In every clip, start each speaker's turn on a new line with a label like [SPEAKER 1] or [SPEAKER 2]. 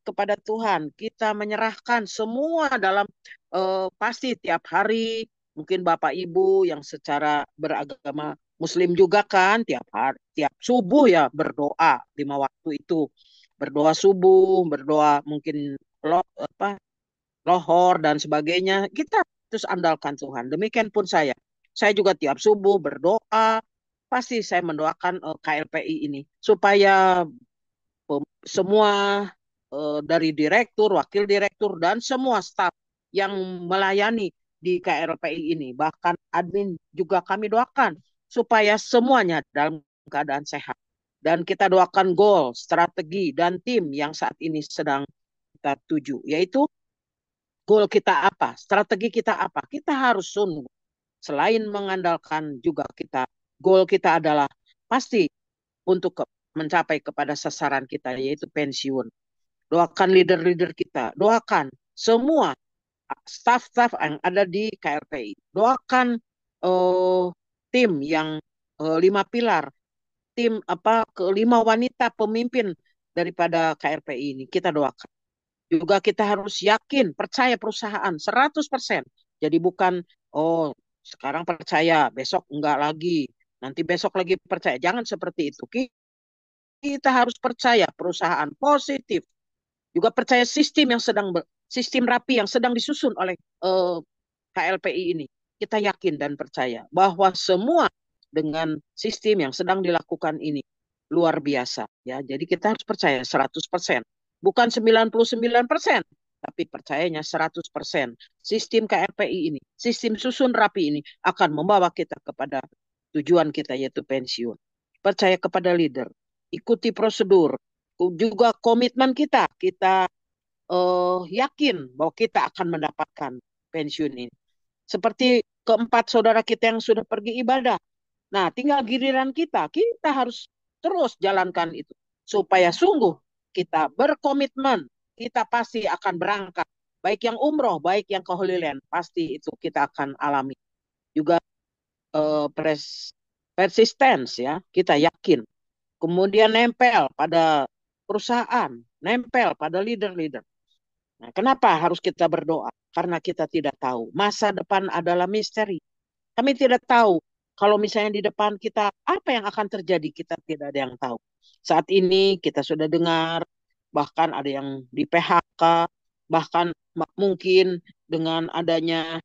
[SPEAKER 1] kepada Tuhan. Kita menyerahkan semua dalam pasti tiap hari. Mungkin Bapak Ibu yang secara beragama Muslim juga kan tiap hari, tiap subuh ya berdoa 5 waktu itu. Berdoa subuh, berdoa mungkin apa, lohor dan sebagainya. Kita terus andalkan Tuhan. Demikian pun saya. Saya juga tiap subuh berdoa. Pasti saya mendoakan KLPI ini supaya semua dari direktur, wakil direktur, dan semua staf yang melayani di KLPI ini, bahkan admin juga kami doakan supaya semuanya dalam keadaan sehat. Dan kita doakan goal, strategi, dan tim yang saat ini sedang kita tuju, yaitu goal kita apa, strategi kita apa. Kita harus sungguh, selain mengandalkan juga kita, goal kita adalah pasti untuk mencapai kepada sasaran kita, yaitu pensiun. Doakan leader-leader kita, doakan semua staff-staff yang ada di KLPI. Doakan eh, tim yang 5 pilar, tim apa kelima wanita pemimpin daripada KLPI ini. Kita doakan. Juga kita harus yakin, percaya perusahaan 100%. Jadi bukan, oh sekarang percaya, besok enggak lagi, nanti besok lagi percaya. Jangan seperti itu. Kita harus percaya perusahaan positif, juga percaya sistem rapi yang sedang disusun oleh KLPI ini. Kita yakin dan percaya bahwa semua dengan sistem yang sedang dilakukan ini luar biasa ya. Jadi kita harus percaya 100%, bukan 99%, tapi percayanya 100%. Sistem KLPI ini, sistem susun rapi ini akan membawa kita kepada tujuan kita yaitu pensiun. Percaya kepada leader, ikuti prosedur, juga komitmen kita. Kita yakin bahwa kita akan mendapatkan pensiun ini. Seperti keempat saudara kita yang sudah pergi ibadah. Nah, tinggal giliran kita. Kita harus terus jalankan itu. Supaya sungguh kita berkomitmen. Kita pasti akan berangkat. Baik yang umroh, baik yang ke Holy Land. Pasti itu kita akan alami. Juga eh, pres, persistence ya. Kita yakin. Kemudian nempel pada perusahaan. Nempel pada leader-leader. Nah, kenapa harus kita berdoa? Karena kita tidak tahu. Masa depan adalah misteri. Kami tidak tahu kalau misalnya di depan kita apa yang akan terjadi, kita tidak ada yang tahu. Saat ini kita sudah dengar bahkan ada yang di PHK, bahkan mungkin dengan adanya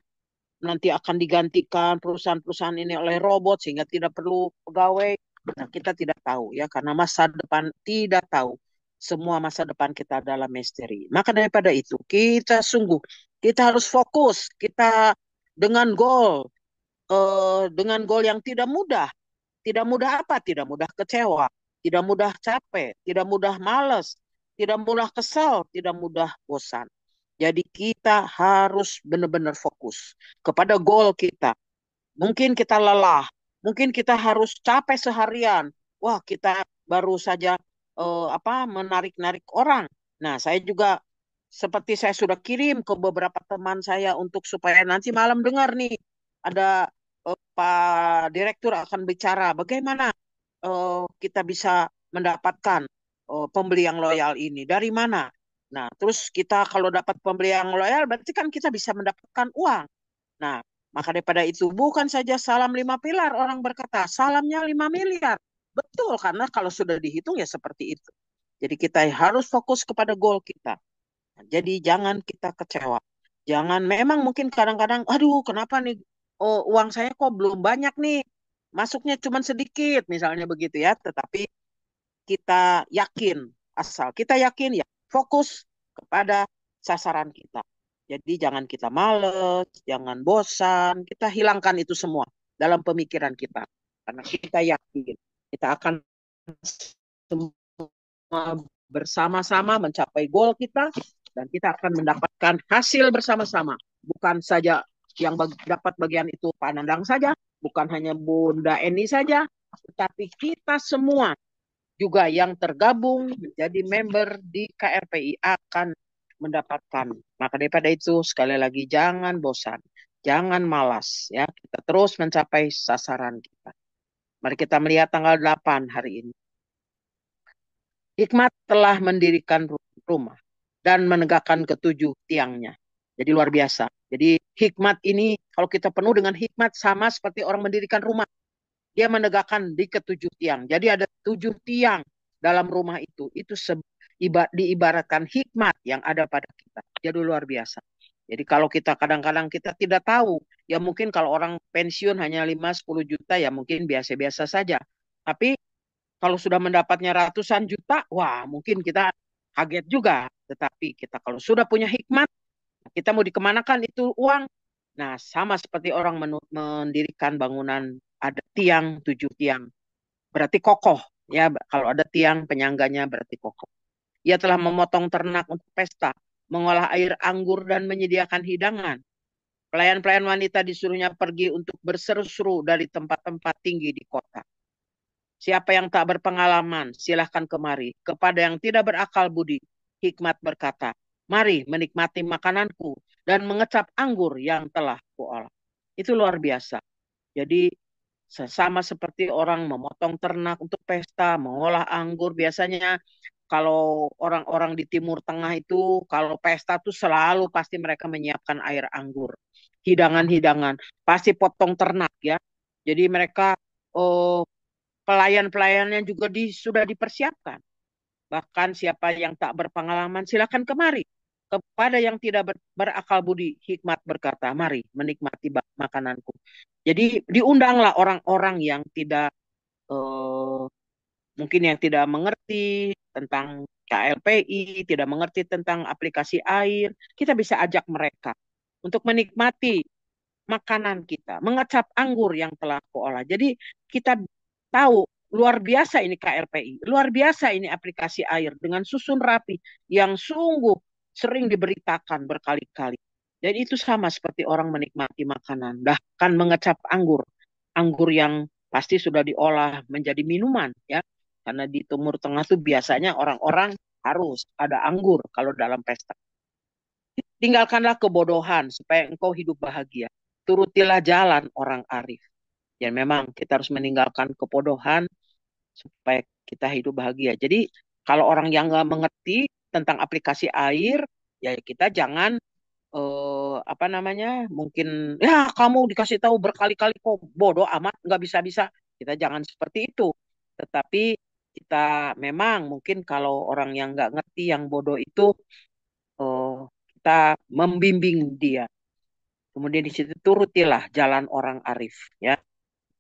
[SPEAKER 1] nanti akan digantikan perusahaan-perusahaan ini oleh robot sehingga tidak perlu pegawai. Nah, kita tidak tahu ya karena masa depan tidak tahu. Semua masa depan kita adalah misteri. Maka daripada itu kita sungguh kita harus fokus kita dengan goal dengan goal yang tidak mudah. Tidak mudah apa? Tidak mudah kecewa, tidak mudah capek, tidak mudah malas, tidak mudah kesal, tidak mudah bosan. Jadi kita harus benar-benar fokus kepada goal kita. Mungkin kita lelah, mungkin kita harus capek seharian. Wah, kita baru saja menarik-narik orang. Nah, saya juga seperti saya sudah kirim ke beberapa teman saya untuk supaya nanti malam dengar nih ada Pak Direktur akan bicara bagaimana kita bisa mendapatkan pembeli yang loyal ini dari mana. Nah, terus kita kalau dapat pembeli yang loyal berarti kan kita bisa mendapatkan uang. Nah, maka daripada itu bukan saja salam 5 pilar, orang berkata salamnya 5 miliar. Betul, karena kalau sudah dihitung ya seperti itu. Jadi kita harus fokus kepada goal kita. Nah, jadi jangan kita kecewa. Jangan, memang mungkin kadang-kadang, aduh kenapa nih uang saya kok belum banyak nih. Masuknya cuma sedikit, misalnya begitu ya. Tetapi kita yakin, asal kita yakin ya fokus kepada sasaran kita. Jadi jangan kita males, jangan bosan, kita hilangkan itu semua dalam pemikiran kita. Karena kita yakin kita akan semua bersama-sama mencapai goal kita dan kita akan mendapatkan hasil bersama-sama. Bukan saja yang dapat bagian itu Pak Nandang saja, bukan hanya Bunda Eni saja, tetapi kita semua juga yang tergabung menjadi member di KRPI akan mendapatkan. Maka daripada itu sekali lagi jangan bosan, jangan malas ya. Kita terus mencapai sasaran kita. Mari kita melihat tanggal 8 hari ini. Hikmat telah mendirikan rumah. dan menegakkan ketujuh tiangnya. Jadi luar biasa. Jadi hikmat ini kalau kita penuh dengan hikmat sama seperti orang mendirikan rumah. Dia menegakkan di ketujuh tiang. Jadi ada tujuh tiang dalam rumah itu. Itu diibaratkan hikmat yang ada pada kita. Jadi luar biasa. Jadi kalau kita kadang-kadang kita tidak tahu, ya mungkin kalau orang pensiun hanya 5-10 juta ya mungkin biasa-biasa saja. Tapi kalau sudah mendapatnya ratusan juta, wah mungkin kita kaget juga. Tetapi kita kalau sudah punya hikmat, kita mau dikemanakan itu uang. Nah, sama seperti orang mendirikan bangunan, ada tiang, tujuh tiang. Berarti kokoh. Ya, kalau ada tiang, penyangganya berarti kokoh. Ia telah memotong ternak untuk pesta, mengolah air anggur dan menyediakan hidangan. Pelayan-pelayan wanita disuruhnya pergi untuk berseru-seru dari tempat-tempat tinggi di kota. Siapa yang tak berpengalaman, silahkan kemari. Kepada yang tidak berakal budi, hikmat berkata, mari menikmati makananku dan mengecap anggur yang telah kuolah. Itu luar biasa. Jadi sama seperti orang memotong ternak untuk pesta, mengolah anggur. Biasanya kalau orang-orang di Timur Tengah itu, kalau pesta tuh selalu pasti mereka menyiapkan air anggur. Hidangan-hidangan. Pasti potong ternak ya. Jadi mereka oh, pelayan-pelayannya juga sudah dipersiapkan. Bahkan siapa yang tak berpengalaman silakan kemari. Kepada yang tidak berakal budi, hikmat berkata, mari menikmati makananku. Jadi diundanglah orang-orang yang tidak eh, mungkin yang tidak mengerti tentang KLPI, tidak mengerti tentang aplikasi air. Kita bisa ajak mereka untuk menikmati makanan kita, mengecap anggur yang telah kuolah. Jadi kita tahu luar biasa ini KLPI, luar biasa ini aplikasi air dengan susun rapi yang sungguh sering diberitakan berkali-kali. Dan itu sama seperti orang menikmati makanan, bahkan mengecap anggur, anggur yang pasti sudah diolah menjadi minuman ya. Karena di Timur Tengah tuh biasanya orang-orang harus ada anggur kalau dalam pesta. Tinggalkanlah kebodohan supaya engkau hidup bahagia. Turutilah jalan orang arif. Ya memang kita harus meninggalkan kebodohan supaya kita hidup bahagia. Jadi kalau orang yang nggak mengerti tentang aplikasi air, ya kita jangan apa namanya, mungkin ya kamu dikasih tahu berkali-kali kok bodoh amat, nggak bisa-bisa. Kita jangan seperti itu. Tetapi kita memang mungkin kalau orang yang nggak ngerti, yang bodoh itu, eh, kita membimbing dia. Kemudian di situ turutilah jalan orang arif, ya.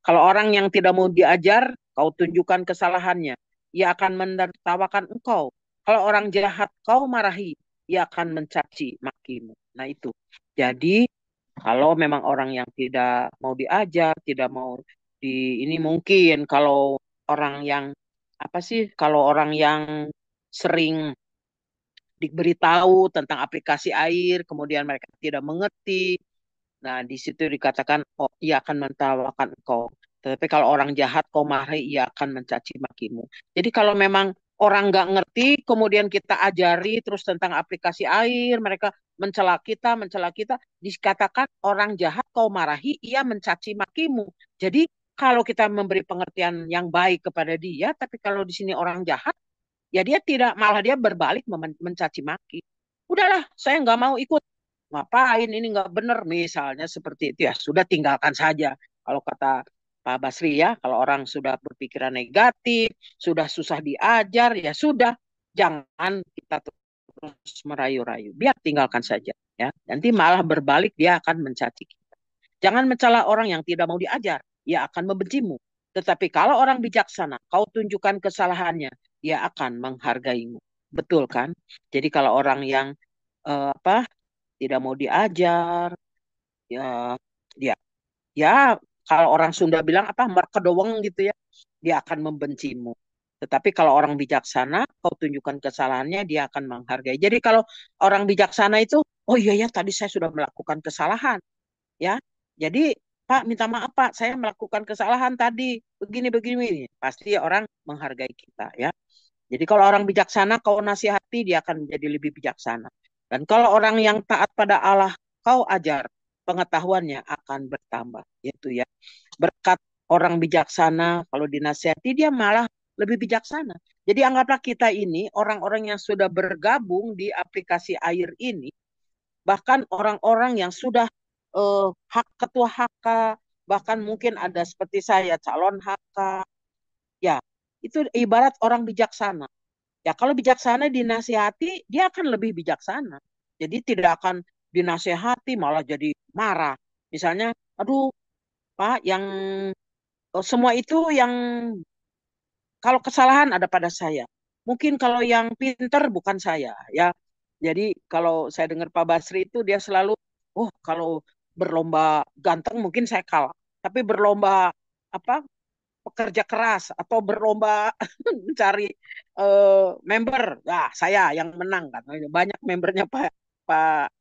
[SPEAKER 1] Kalau orang yang tidak mau diajar, kau tunjukkan kesalahannya, ia akan menertawakan engkau. Kalau orang jahat kau marahi, ia akan mencaci makimu. Nah itu. Jadi kalau memang orang yang tidak mau diajar, tidak mau ini mungkin kalau orang yang apa sih? Kalau orang yang sering diberitahu tentang aplikasi air, kemudian mereka tidak mengerti. Nah, di situ dikatakan, oh, ia akan mentertawakan engkau. Tetapi kalau orang jahat, kau marahi, ia akan mencaci makimu. Jadi kalau memang orang nggak ngerti, kemudian kita ajari terus tentang aplikasi air, mereka mencela kita, dikatakan orang jahat, kau marahi, ia mencaci makimu. Jadi kalau kita memberi pengertian yang baik kepada dia, tapi kalau di sini orang jahat, ya dia tidak, malah dia berbalik mencaci maki. Udahlah, saya nggak mau ikut. Ngapain ini nggak benar misalnya seperti itu ya. Sudah tinggalkan saja. Kalau kata Pak Basri ya, kalau orang sudah berpikiran negatif, sudah susah diajar, ya sudah. Jangan kita terus merayu-rayu. Biar tinggalkan saja. Ya, nanti malah berbalik dia akan mencaci kita. Jangan mencela orang yang tidak mau diajar. Ia akan membencimu. Tetapi kalau orang bijaksana, kau tunjukkan kesalahannya, dia akan menghargaimu. Betul kan? Jadi kalau orang yang apa tidak mau diajar, ya dia ya kalau orang Sunda bilang apa merkedoweng gitu ya, dia akan membencimu. Tetapi kalau orang bijaksana, kau tunjukkan kesalahannya, dia akan menghargai. Jadi kalau orang bijaksana itu, oh iya ya tadi saya sudah melakukan kesalahan, ya. Jadi Pak minta maaf Pak, saya melakukan kesalahan tadi, begini. Pasti orang menghargai kita, ya. Jadi kalau orang bijaksana, kau nasihati, dia akan menjadi lebih bijaksana. Dan kalau orang yang taat pada Allah, kau ajar, pengetahuannya akan bertambah. Itu ya. Berkat orang bijaksana, kalau dinasihati, dia malah lebih bijaksana. Jadi anggaplah kita ini orang-orang yang sudah bergabung di aplikasi air ini, bahkan orang-orang yang sudah hak ketua HK, bahkan mungkin ada seperti saya calon HK, ya itu ibarat orang bijaksana. Ya kalau bijaksana dinasihati, dia akan lebih bijaksana. Jadi tidak akan dinasihati malah jadi marah. Misalnya, aduh Pak, yang semua itu yang kalau kesalahan ada pada saya. Mungkin kalau yang pinter bukan saya, ya. Jadi kalau saya dengar Pak Basri itu dia selalu, oh kalau berlomba ganteng mungkin saya kalah. Tapi berlomba apa pekerja keras atau berlomba mencari member, ya saya yang menang kan. Banyak membernya Pak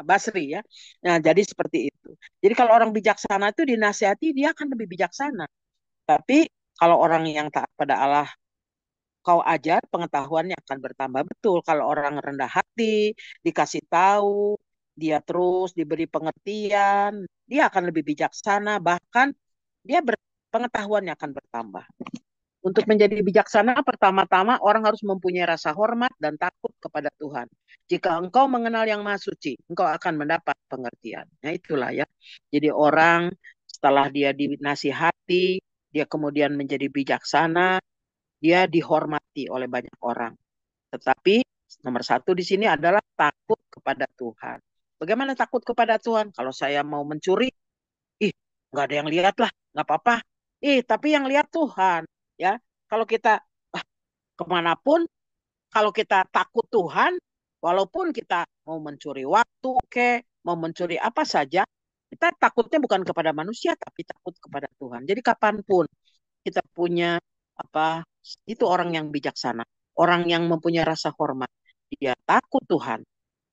[SPEAKER 1] Basri ya. Nah jadi seperti itu. Jadi kalau orang bijaksana itu dinasihati dia akan lebih bijaksana. Tapi kalau orang yang taat pada Allah kau ajar, pengetahuannya akan bertambah. Betul, kalau orang rendah hati, dikasih tahu, dia terus diberi pengertian, dia akan lebih bijaksana, bahkan pengetahuannya akan bertambah. Untuk menjadi bijaksana, pertama-tama orang harus mempunyai rasa hormat dan takut kepada Tuhan. Jika engkau mengenal yang Maha Suci, engkau akan mendapat pengertian. Nah itulah ya. Jadi orang setelah dia dinasihati, dia kemudian menjadi bijaksana, dia dihormati oleh banyak orang. Tetapi nomor satu di sini adalah takut kepada Tuhan. Bagaimana takut kepada Tuhan? Kalau saya mau mencuri, ih, nggak ada yang lihat lah, nggak apa-apa. Ih, tapi yang lihat Tuhan, ya. Kalau kita ah, kemanapun, kalau kita takut Tuhan, walaupun kita mau mencuri waktu, mau mencuri apa saja, kita takutnya bukan kepada manusia, tapi takut kepada Tuhan. Jadi kapanpun kita punya apa itu orang yang bijaksana, orang yang mempunyai rasa hormat. Dia takut Tuhan.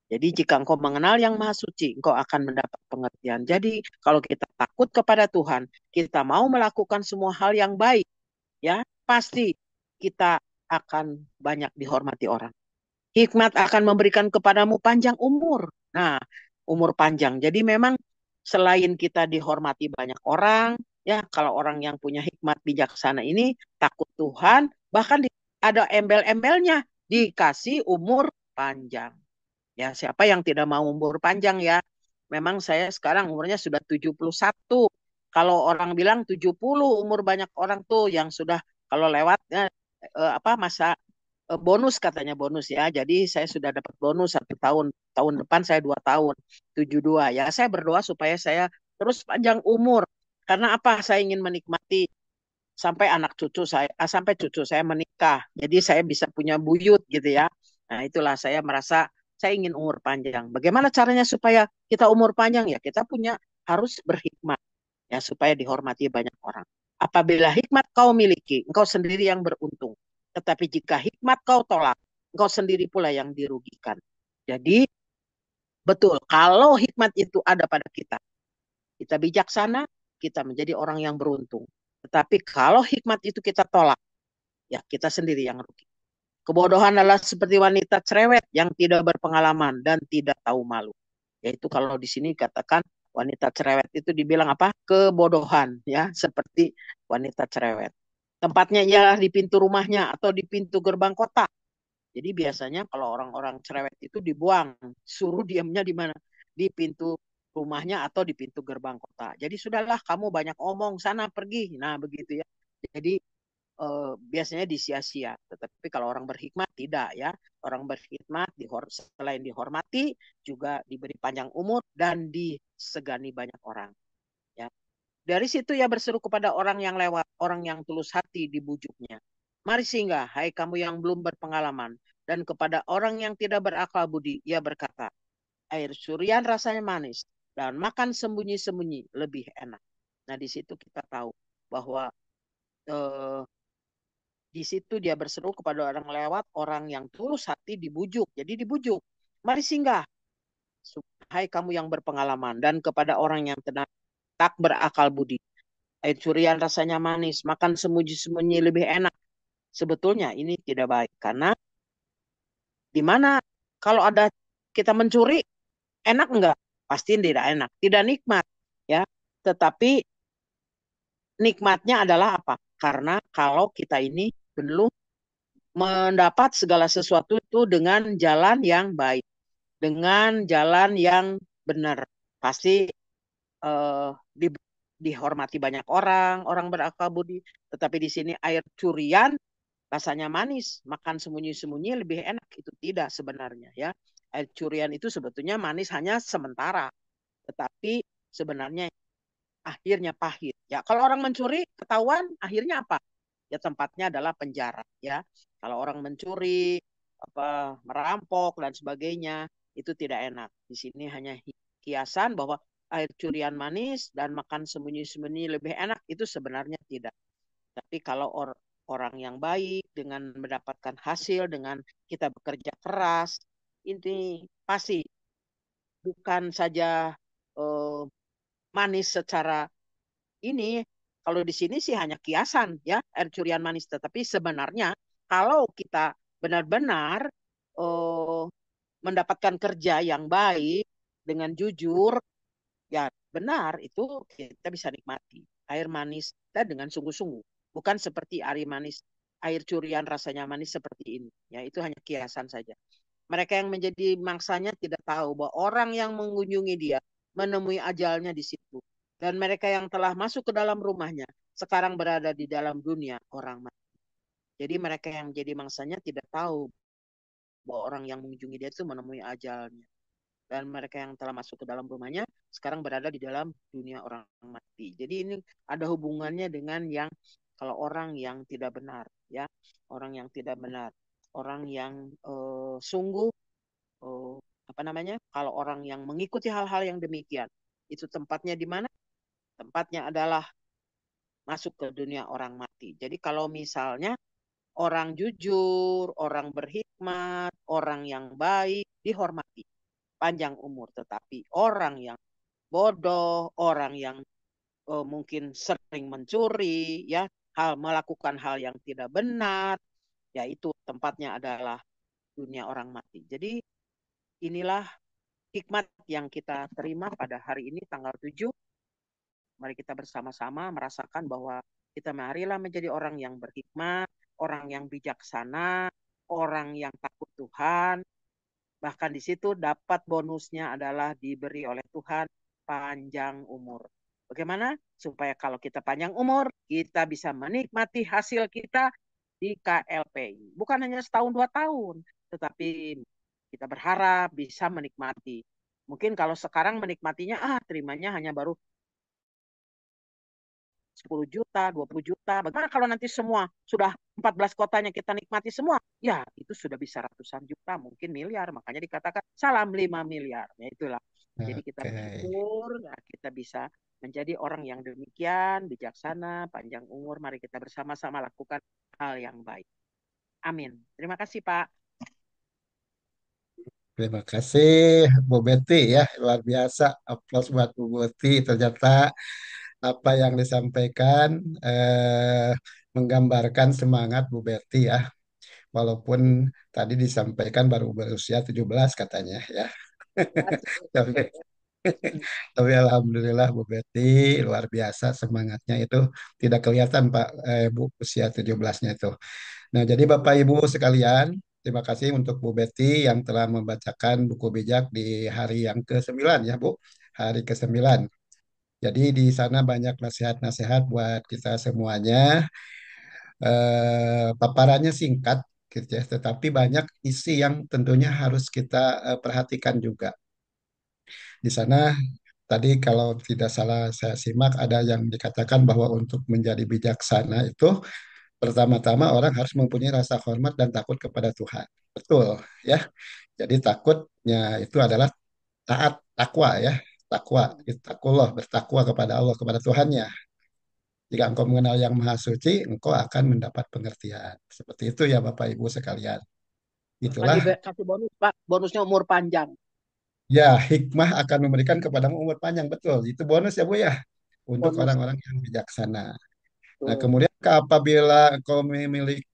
[SPEAKER 1] Jadi jika engkau mengenal yang maha suci, engkau akan mendapat pengertian. Jadi kalau kita takut kepada Tuhan, kita mau melakukan semua hal yang baik, ya pasti kita akan banyak dihormati orang. Hikmat akan memberikan kepadamu panjang umur. Nah, umur panjang. Jadi memang selain kita dihormati banyak orang, ya kalau orang yang punya hikmat bijaksana ini takut Tuhan, bahkan ada embel-embelnya dikasih umur panjang. Ya, siapa yang tidak mau umur panjang ya? Memang saya sekarang umurnya sudah 71. Kalau orang bilang 70 umur banyak orang tuh yang sudah kalau lewatnya apa masa bonus katanya bonus ya. Jadi saya sudah dapat bonus 1 tahun. Tahun depan saya 2 tahun. 72 ya. Saya berdoa supaya saya terus panjang umur. Karena apa? Saya ingin menikmati sampai anak cucu saya, sampai cucu saya menikah. Jadi saya bisa punya buyut gitu ya. Nah itulah saya merasa saya ingin umur panjang. Bagaimana caranya supaya kita umur panjang ya? Kita punya harus berhikmat ya supaya dihormati banyak orang. Apabila hikmat kau miliki, engkau sendiri yang beruntung. Tetapi jika hikmat kau tolak, engkau sendiri pula yang dirugikan. Jadi betul, kalau hikmat itu ada pada kita bijaksana, kita menjadi orang yang beruntung. Tetapi kalau hikmat itu kita tolak, ya kita sendiri yang rugi. Kebodohan adalah seperti wanita cerewet yang tidak berpengalaman dan tidak tahu malu. Yaitu kalau di sini katakan wanita cerewet itu dibilang apa? Kebodohan ya, seperti wanita cerewet. Tempatnya ialah di pintu rumahnya atau di pintu gerbang kota. Jadi biasanya kalau orang-orang cerewet itu dibuang, suruh diamnya di mana? Di pintu rumahnya atau di pintu gerbang kota. Jadi sudahlah kamu banyak omong, sana pergi. Nah begitu ya. Jadi biasanya disia-sia. Tetapi kalau orang berhikmat tidak ya. Orang berhikmat selain dihormati juga diberi panjang umur dan disegani banyak orang. Ya. Dari situ ia berseru kepada orang yang lewat, orang yang tulus hati dibujuknya. Mari singgah, hai kamu yang belum berpengalaman. Dan kepada orang yang tidak berakal budi, ia berkata, air curian rasanya manis, dan makan sembunyi-sembunyi lebih enak. Nah di situ kita tahu bahwa eh, di situ dia berseru kepada orang lewat, orang yang tulus hati dibujuk. Jadi dibujuk, mari singgah, hai kamu yang berpengalaman. Dan kepada orang yang tenang, tak berakal budi. Air curian rasanya manis, makan sembunyi-sembunyi lebih enak. Sebetulnya ini tidak baik. Karena di mana kalau ada kita mencuri, enak enggak? Pasti tidak enak. Tidak nikmat. Ya, tetapi nikmatnya adalah apa? Karena kalau kita ini belum mendapat segala sesuatu itu dengan jalan yang baik, dengan jalan yang benar. Pasti eh, di, dihormati banyak orang, orang berakal budi. Tetapi di sini air curian rasanya manis, makan sembunyi-sembunyi lebih enak. Itu tidak sebenarnya ya. Air curian itu sebetulnya manis hanya sementara, tetapi sebenarnya akhirnya pahit. Ya, kalau orang mencuri ketahuan akhirnya apa? Ya tempatnya adalah penjara ya. Kalau orang mencuri, apa merampok dan sebagainya itu tidak enak. Di sini hanya kiasan bahwa air curian manis dan makan sembunyi-sembunyi lebih enak itu sebenarnya tidak. Tapi kalau orang yang baik dengan mendapatkan hasil dengan kita bekerja keras, ini pasti bukan saja eh, manis secara ini, kalau di sini sih hanya kiasan ya air curian manis, tetapi sebenarnya kalau kita benar-benar eh, mendapatkan kerja yang baik dengan jujur, ya benar itu kita bisa nikmati air manis dan dengan sungguh-sungguh, bukan seperti air manis, air curian rasanya manis seperti ini. Ya itu hanya kiasan saja. Mereka yang menjadi mangsanya tidak tahu bahwa orang yang mengunjungi dia menemui ajalnya di situ. Dan mereka yang telah masuk ke dalam rumahnya sekarang berada di dalam dunia orang mati. Jadi mereka yang menjadi mangsanya tidak tahu bahwa orang yang mengunjungi dia itu menemui ajalnya. Dan mereka yang telah masuk ke dalam rumahnya sekarang berada di dalam dunia orang mati. Jadi ini ada hubungannya dengan yang kalau orang yang tidak benar, ya, orang yang tidak benar, orang yang sungguh oh, apa namanya? Kalau orang yang mengikuti hal-hal yang demikian, itu tempatnya di mana? Tempatnya adalah masuk ke dunia orang mati. Jadi kalau misalnya orang jujur, orang berhikmat, orang yang baik dihormati, panjang umur. Tetapi orang yang bodoh, orang yang mungkin sering mencuri, ya, melakukan hal yang tidak benar, yaitu tempatnya adalah dunia orang mati. Jadi inilah hikmat yang kita terima pada hari ini tanggal 7. Mari kita bersama-sama merasakan bahwa kita marilah menjadi orang yang berhikmat, orang yang bijaksana, orang yang takut Tuhan. Bahkan di situ dapat bonusnya adalah diberi oleh Tuhan panjang umur. Bagaimana? Supaya kalau kita panjang umur, kita bisa menikmati hasil kita di KLPI. Bukan hanya setahun dua tahun, tetapi kita berharap bisa menikmati. Mungkin kalau sekarang menikmatinya, terimanya hanya baru 10 juta, 20 juta. Bagaimana kalau nanti semua sudah 14 kotanya kita nikmati semua? Ya, itu sudah bisa ratusan juta, mungkin miliar. Makanya dikatakan salam 5 miliar. Ya, itulah. Jadi kita
[SPEAKER 2] Oke.
[SPEAKER 1] bersyukur ya, kita bisa menjadi orang yang demikian, bijaksana, panjang umur. Mari kita bersama-sama lakukan hal yang baik. Amin. Terima kasih, Pak.
[SPEAKER 2] Terima kasih Bu Betty ya, luar biasa. Aplaus buat Bu Betty. Ternyata apa yang disampaikan eh, menggambarkan semangat Bu Betty ya. Walaupun tadi disampaikan baru berusia 17 katanya ya.
[SPEAKER 1] Ya, seperti
[SPEAKER 2] Tapi,
[SPEAKER 1] itu.
[SPEAKER 2] tapi Alhamdulillah Bu Betty luar biasa semangatnya itu tidak kelihatan Pak Bu usia 17-nya itu. Nah, jadi Bapak Ibu sekalian, terima kasih untuk Bu Betty yang telah membacakan buku bijak di hari yang ke-9 ya Bu, hari ke-9. Jadi di sana banyak nasihat-nasihat buat kita semuanya. Paparannya singkat gitu ya, tetapi banyak isi yang tentunya harus kita perhatikan juga. Di sana tadi kalau tidak salah saya simak ada yang dikatakan bahwa untuk menjadi bijaksana itu pertama-tama orang harus mempunyai rasa hormat dan takut kepada Tuhan. Betul ya. Jadi takutnya itu adalah taat, takwa ya. Takwa, takullah, bertakwa kepada Allah, kepada Tuhannya. Jika engkau mengenal yang maha suci, engkau akan mendapat pengertian. Seperti itu ya Bapak Ibu sekalian.
[SPEAKER 1] Akan
[SPEAKER 2] Itulah
[SPEAKER 1] dikasih bonus, Pak. Bonusnya umur panjang.
[SPEAKER 2] ya hikmah akan memberikan kepadamu umur panjang. Betul, itu bonus ya Bu ya. Untuk
[SPEAKER 1] Bonus.
[SPEAKER 2] orang-orang yang bijaksana. Nah,
[SPEAKER 1] Tuh.
[SPEAKER 2] kemudian apabila kau memiliki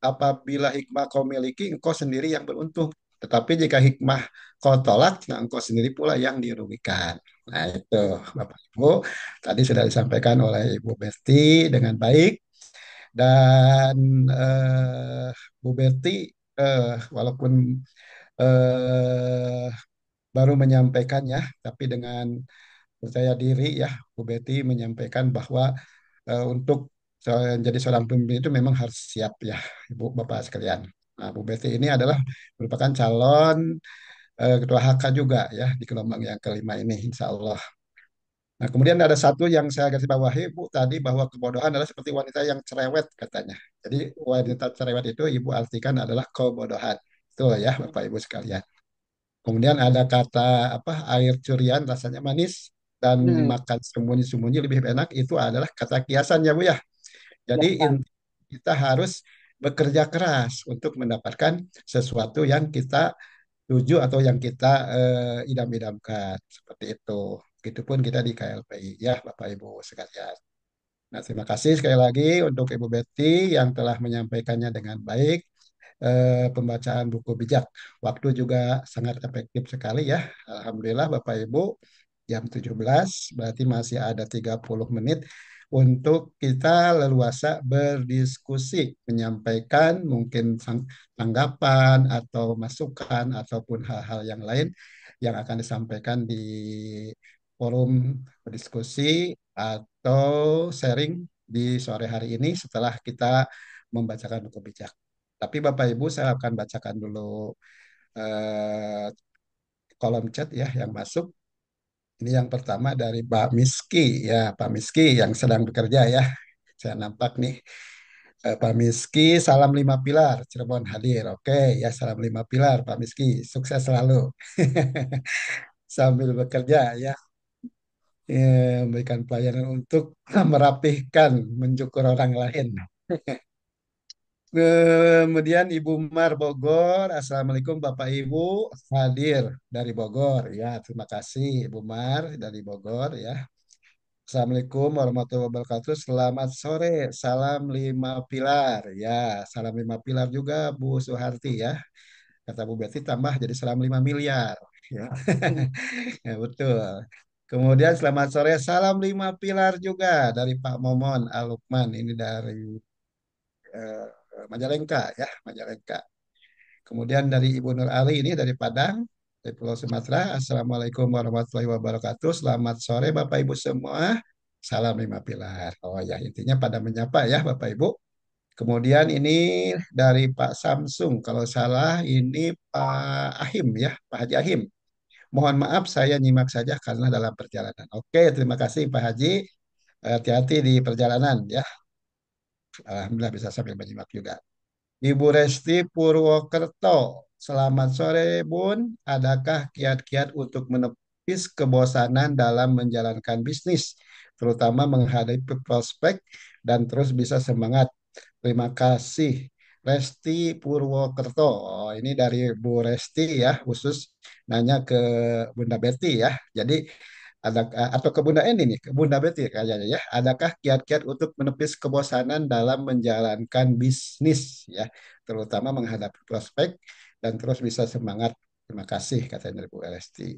[SPEAKER 2] apabila hikmah kau miliki, engkau sendiri yang beruntung. Tetapi jika hikmah kau tolak, nah engkau sendiri pula yang dirugikan. Nah, itu Bapak Ibu tadi sudah disampaikan oleh Ibu Besti dengan baik Dan Bu Betty, walaupun eh, baru menyampaikannya, tapi dengan percaya diri ya, Bu Betty menyampaikan bahwa untuk jadi seorang pemimpin itu memang harus siap ya, Ibu Bapak sekalian. Nah, Bu Betty ini adalah merupakan calon ketua HK juga ya di gelombang yang kelima ini, insya Allah. Nah, kemudian ada satu yang saya garis bawahi, Bu, tadi bahwa kebodohan adalah seperti wanita yang cerewet katanya. Jadi wanita cerewet itu Ibu artikan adalah kebodohan. Itu ya, Bapak Ibu sekalian. Kemudian ada kata apa air curian rasanya manis dan
[SPEAKER 1] Hmm,
[SPEAKER 2] dimakan sembunyi-sembunyi lebih enak itu adalah kata kiasan ya Bu ya. Jadi
[SPEAKER 1] ya.
[SPEAKER 2] kita harus bekerja keras untuk mendapatkan sesuatu yang kita tuju atau yang kita idam-idamkan seperti itu. Begitupun kita di KLPI ya Bapak Ibu sekalian. Nah, terima kasih sekali lagi untuk Ibu Betty yang telah menyampaikannya dengan baik pembacaan buku bijak. Waktu juga sangat efektif sekali ya. Alhamdulillah Bapak Ibu, jam 17 berarti masih ada 30 menit untuk kita leluasa berdiskusi, menyampaikan mungkin tanggapan atau masukan ataupun hal-hal yang lain yang akan disampaikan di forum diskusi atau sharing di sore hari ini setelah kita membacakan buku bijak. Tapi Bapak Ibu saya akan bacakan dulu eh, kolom chat ya yang masuk. Ini yang pertama dari Pak Miski ya, Pak Miski yang sedang bekerja ya. Saya nampak nih. Pak Miski, salam lima pilar, Cirebon hadir. Oke, ya salam lima pilar, Pak Miski. Sukses selalu. Sambil bekerja ya, memberikan pelayanan untuk merapihkan, mencukur orang lain. Kemudian Ibu Mar Bogor, Assalamualaikum Bapak Ibu hadir dari Bogor. Ya, terima kasih Ibu Mar dari Bogor ya. Assalamualaikum warahmatullahi wabarakatuh. Selamat sore. Salam lima pilar. Ya, salam lima pilar juga Bu Suharti ya. Kata Bu Betty tambah jadi salam 5 miliar. Ya, ya betul. Kemudian selamat sore. Salam lima pilar juga dari Pak Momon Alukman. Ini dari eh, Majalengka ya, Majalengka. Kemudian dari Ibu Nur Ali ini dari Padang, dari Pulau Sumatera. Assalamualaikum warahmatullahi wabarakatuh. Selamat sore Bapak Ibu semua. Salam lima pilar. Oh ya, intinya pada menyapa ya Bapak Ibu. Kemudian ini dari Pak Samsung. Kalau salah ini Pak Ahim ya, Pak Haji Ahim. Mohon maaf saya nyimak saja karena dalam perjalanan. Oke, terima kasih Pak Haji. Hati-hati di perjalanan ya. Alhamdulillah bisa sambil menyimak juga. Ibu Resti Purwokerto. Selamat sore, Bun. Adakah kiat-kiat untuk menepis kebosanan dalam menjalankan bisnis, terutama menghadapi prospek dan terus bisa semangat? Terima kasih. Resti Purwokerto. Oh, ini dari Bu Resti ya, khusus nanya ke Bunda Betty ya. Jadi ada atau ke Bunda Eni nih, ke Bunda Betty kayaknya ya. Adakah kiat-kiat untuk menepis kebosanan dalam menjalankan bisnis ya, terutama menghadapi prospek dan terus bisa semangat. Terima kasih katanya dari Bu Resti.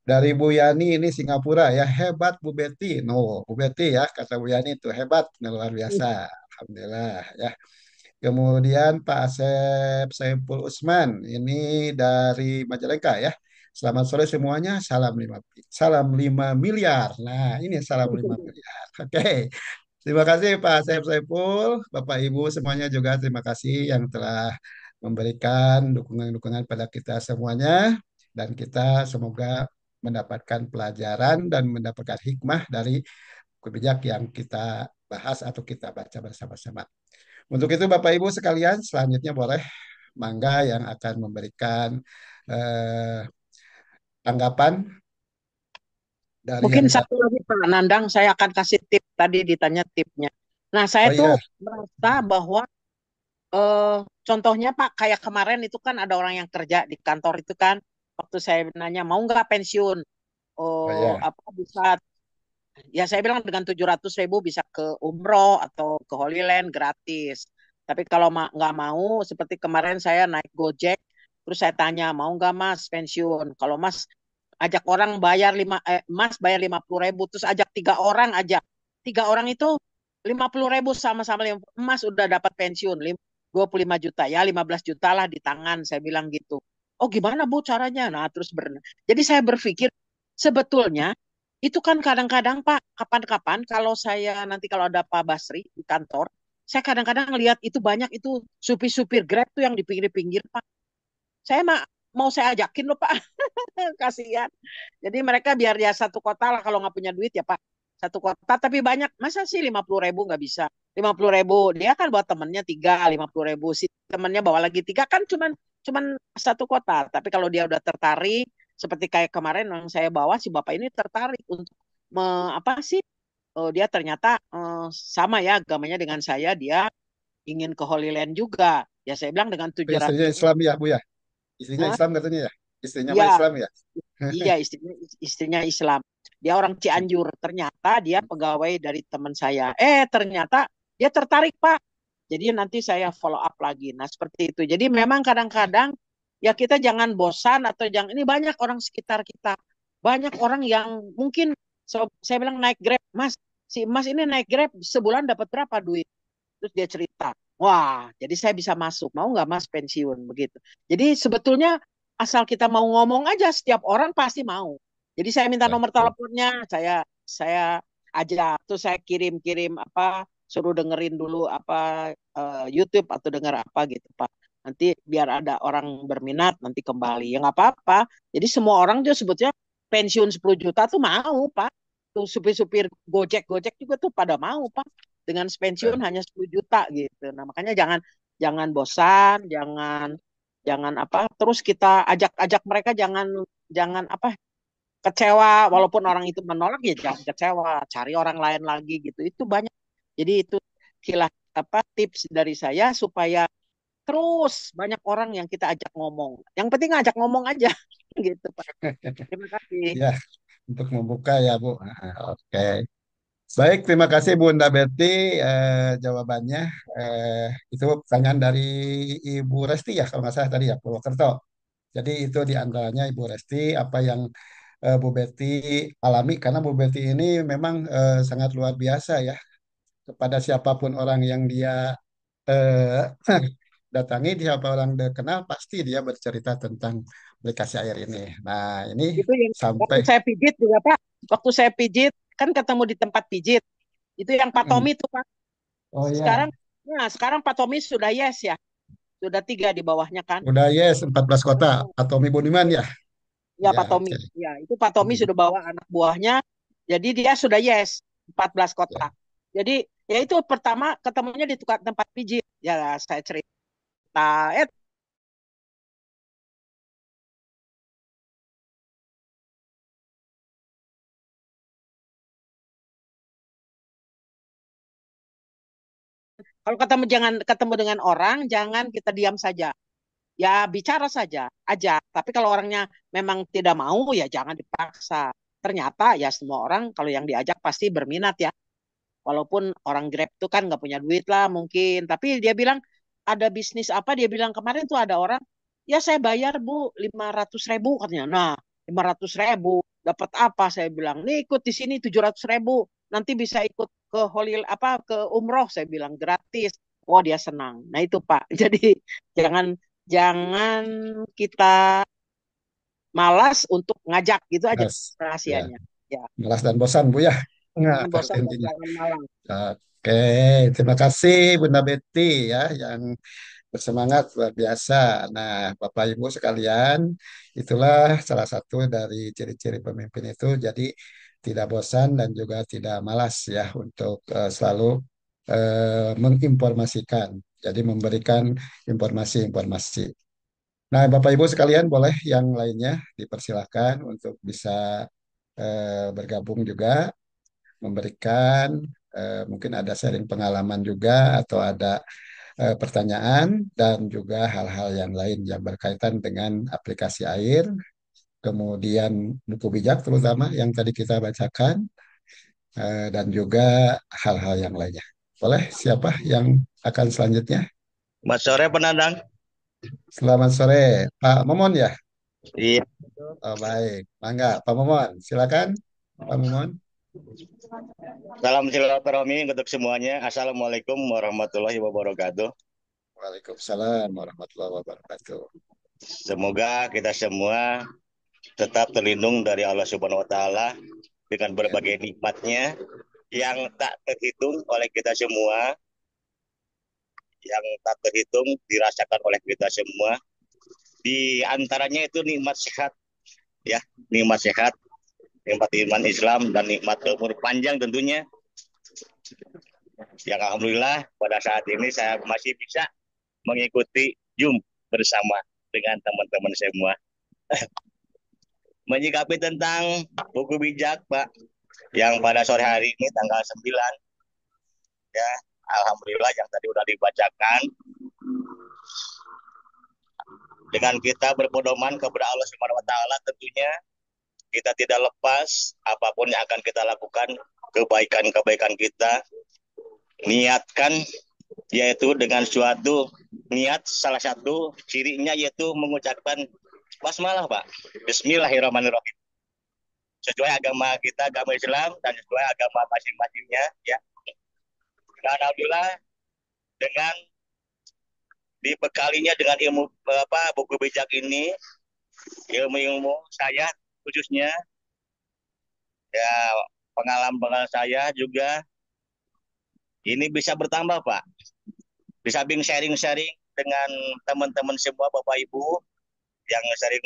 [SPEAKER 2] Dari Bu Yani ini Singapura ya, hebat Bu Betty. No, Bu Betty ya, kata Bu Yani itu hebat, luar biasa. Alhamdulillah ya. Kemudian Pak Asep Saiful Usman, ini dari Majalengka ya. Selamat sore semuanya, salam 5 miliar. Nah, ini salam 5 miliar. Oke, terima kasih Pak Asep Saiful, Bapak Ibu semuanya juga terima kasih yang telah memberikan dukungan-dukungan pada kita semuanya dan kita semoga mendapatkan pelajaran dan mendapatkan hikmah dari kebijakan yang kita bahas atau kita baca bersama-sama. Untuk itu Bapak Ibu sekalian, selanjutnya boleh Mangga yang akan memberikan eh, tanggapan dari
[SPEAKER 1] Mungkin
[SPEAKER 2] yang
[SPEAKER 1] satu lagi Pak Nandang, saya akan kasih tip tadi ditanya tipnya. Nah, saya
[SPEAKER 2] oh
[SPEAKER 1] tuh
[SPEAKER 2] iya,
[SPEAKER 1] merasa bahwa eh, contohnya Pak, kayak kemarin itu kan ada orang yang kerja di kantor itu kan, waktu saya nanya mau nggak pensiun,
[SPEAKER 2] oh
[SPEAKER 1] oh
[SPEAKER 2] iya,
[SPEAKER 1] apa bisa, ya saya bilang dengan 700.000 bisa ke umroh atau ke Holy Land gratis. Tapi kalau nggak mau, seperti kemarin saya naik Gojek, terus saya tanya mau nggak Mas pensiun? Kalau Mas ajak orang bayar Mas bayar 50.000, terus ajak 3 orang aja. 3 orang itu 50.000 sama-sama emas udah dapat pensiun 25 juta ya 15 juta lah di tangan saya bilang gitu. Oh gimana Bu caranya? Nah terus jadi saya berpikir sebetulnya itu kan kadang-kadang Pak kapan-kapan kalau saya nanti kalau ada Pak Basri di kantor saya kadang-kadang lihat itu banyak itu supir-supir Grab tuh yang di pinggir-pinggir Pak. Saya mau saya ajakin loh Pak. Kasihan. Jadi mereka biar dia satu kota lah kalau nggak punya duit ya Pak. Satu kota tapi banyak. Masa sih 50.000 nggak bisa? 50.000. Dia kan bawa temennya tiga, 50.000. Si temennya bawa lagi tiga kan cuman cuman satu kota. Tapi kalau dia udah tertarik, seperti kayak kemarin yang saya bawa si bapak ini tertarik untuk apa sih? Dia ternyata sama ya agamanya dengan saya. Dia ingin ke Holy Land juga. Ya saya bilang dengan
[SPEAKER 2] Oh,
[SPEAKER 1] 700
[SPEAKER 2] istrinya
[SPEAKER 1] ribu.
[SPEAKER 2] Islam ya, Bu ya? Istrinya
[SPEAKER 1] Hah?
[SPEAKER 2] Islam katanya ya? Istrinya mah
[SPEAKER 1] Iya,
[SPEAKER 2] Islam ya?
[SPEAKER 1] iya, istrinya Islam. Dia orang Cianjur. Ternyata dia pegawai dari teman saya. Ternyata dia tertarik, Pak. Jadi nanti saya follow up lagi. Nah, seperti itu. Jadi memang kadang-kadang ya kita jangan bosan atau jangan ini banyak orang sekitar kita. Banyak orang yang mungkin saya bilang naik Grab, Mas. Si Mas ini naik Grab sebulan dapat berapa duit? Terus dia cerita, wah, jadi saya bisa masuk. Mau nggak Mas pensiun begitu. Jadi sebetulnya asal kita mau ngomong aja, setiap orang pasti mau. Jadi saya minta nomor
[SPEAKER 2] Betul.
[SPEAKER 1] teleponnya, saya ajak, tuh saya kirim-kirim apa, suruh dengerin dulu apa YouTube atau denger apa gitu Pak. Nanti biar ada orang berminat nanti kembali. Ya nggak apa-apa. Jadi semua orang juga sebetulnya pensiun 10 juta tuh mau Pak. Tuh supir-supir Gojek-Gojek juga tuh pada mau Pak dengan pensiun hanya 10 juta gitu. Nah, makanya jangan jangan bosan, jangan jangan apa terus kita ajak-ajak mereka jangan jangan apa kecewa walaupun orang itu menolak ya jangan kecewa, cari orang lain lagi gitu. Itu banyak. Jadi itu kilah apa tips dari saya supaya terus banyak orang yang kita ajak ngomong. Yang penting ajak ngomong aja gitu, Pak. Terima kasih.
[SPEAKER 2] Ya, untuk membuka ya, Bu. Oke. Baik, terima kasih Bunda Betty jawabannya. Eh, itu pertanyaan dari Ibu Resti ya, kalau nggak salah tadi ya, Purwokerto. Jadi itu di antaranya Ibu Resti, apa yang Bu Betty alami, karena Bu Betty ini memang sangat luar biasa ya. Kepada siapapun orang yang dia eh, datangi, siapa orang dia kenal, pasti dia bercerita tentang aplikasi air ini. Nah, ini
[SPEAKER 1] Itu yang
[SPEAKER 2] sampai,
[SPEAKER 1] waktu saya pijit juga, Pak. Waktu saya pijit kan ketemu di tempat pijit. Itu yang Pak
[SPEAKER 2] mm,
[SPEAKER 1] Tommy tuh, Pak.
[SPEAKER 2] oh ya,
[SPEAKER 1] Sekarang, nah sekarang Pak Tommy sudah yes ya, sudah tiga di bawahnya kan.
[SPEAKER 2] udah yes 14 kota,
[SPEAKER 1] Oh,
[SPEAKER 2] atau Budiman ya.
[SPEAKER 1] ya
[SPEAKER 2] Ya,
[SPEAKER 1] Pak Tommy,
[SPEAKER 2] oke.
[SPEAKER 1] ya itu Pak Tommy
[SPEAKER 2] Hmm,
[SPEAKER 1] sudah bawa anak buahnya, jadi dia sudah yes 14 kota.
[SPEAKER 2] ya.
[SPEAKER 1] Jadi ya itu pertama ketemunya di tukar tempat pijit. Ya saya cerita, eh kalau ketemu jangan ketemu dengan orang, jangan kita diam saja. Ya bicara saja, aja. Tapi kalau orangnya memang tidak mau, ya jangan dipaksa. Ternyata ya semua orang kalau yang diajak pasti berminat ya. Walaupun orang Grab tuh kan nggak punya duit lah mungkin. Tapi dia bilang ada bisnis apa? Dia bilang kemarin tuh ada orang, ya saya bayar Bu 500.000 katanya. Nah 500.000 dapat apa? Saya bilang, nih ikut di sini 700.000. Nanti bisa ikut ke Holil apa ke umroh. Saya bilang gratis. Oh dia senang. Nah itu Pak. Jadi jangan jangan kita malas untuk ngajak gitu aja
[SPEAKER 2] Mas, ya,
[SPEAKER 1] rahasianya. Ya,
[SPEAKER 2] malas dan bosan Bu ya. Nah,
[SPEAKER 1] jangan
[SPEAKER 2] itu
[SPEAKER 1] bosan dan
[SPEAKER 2] intinya.
[SPEAKER 1] jangan malas.
[SPEAKER 2] Oke, terima kasih Bunda Betty ya yang bersemangat luar biasa. Nah, Bapak Ibu sekalian, itulah salah satu dari ciri-ciri pemimpin itu. Jadi tidak bosan dan juga tidak malas ya untuk selalu menginformasikan. Jadi memberikan informasi-informasi. Nah, Bapak Ibu sekalian, boleh yang lainnya dipersilahkan untuk bisa bergabung juga, memberikan mungkin ada sharing pengalaman juga atau ada pertanyaan dan juga hal-hal yang lain yang berkaitan dengan aplikasi air, kemudian buku bijak terutama yang tadi kita bacakan, dan juga hal-hal yang lainnya. Boleh, siapa yang akan selanjutnya?
[SPEAKER 3] Mas sore penandang.
[SPEAKER 2] Selamat sore, Pak Momon ya?
[SPEAKER 3] Iya.
[SPEAKER 2] Oh, baik, mangga, Pak Momon, silakan, Pak Momon.
[SPEAKER 3] Salam silaturahmi untuk semuanya. Assalamualaikum warahmatullahi wabarakatuh.
[SPEAKER 2] Waalaikumsalam warahmatullahi wabarakatuh.
[SPEAKER 3] Semoga kita semua tetap terlindung dari Allah Subhanahu wa taala dengan
[SPEAKER 2] Ya,
[SPEAKER 3] berbagai nikmatnya yang tak terhitung oleh kita semua, yang tak terhitung dirasakan oleh kita semua. Di antaranya itu nikmat sehat, ya, nikmat sehat, nikmat iman Islam dan nikmat umur panjang tentunya. Yang alhamdulillah pada saat ini saya masih bisa mengikuti Zoom bersama dengan teman-teman semua. Menyikapi tentang buku bijak, Pak, yang pada sore hari ini tanggal 9, ya, alhamdulillah yang tadi udah dibacakan, dengan kita berpedoman kepada Allah Subhanahu wa taala, tentunya kita tidak lepas apapun yang akan kita lakukan, kebaikan-kebaikan kita niatkan, yaitu dengan suatu niat. Salah satu cirinya yaitu mengucapkan basmalah, Pak, Bismillahirrahmanirrahim, sesuai agama kita, agama Islam, dan sesuai agama masing-masingnya, ya. Dan alhamdulillah dengan dibekalinya dengan ilmu buku bijak ini, ilmu-ilmu saya khususnya, ya, pengalaman saya juga ini bisa bertambah, Pak. Bisa sharing-sharing dengan teman-teman semua, Bapak Ibu yang sering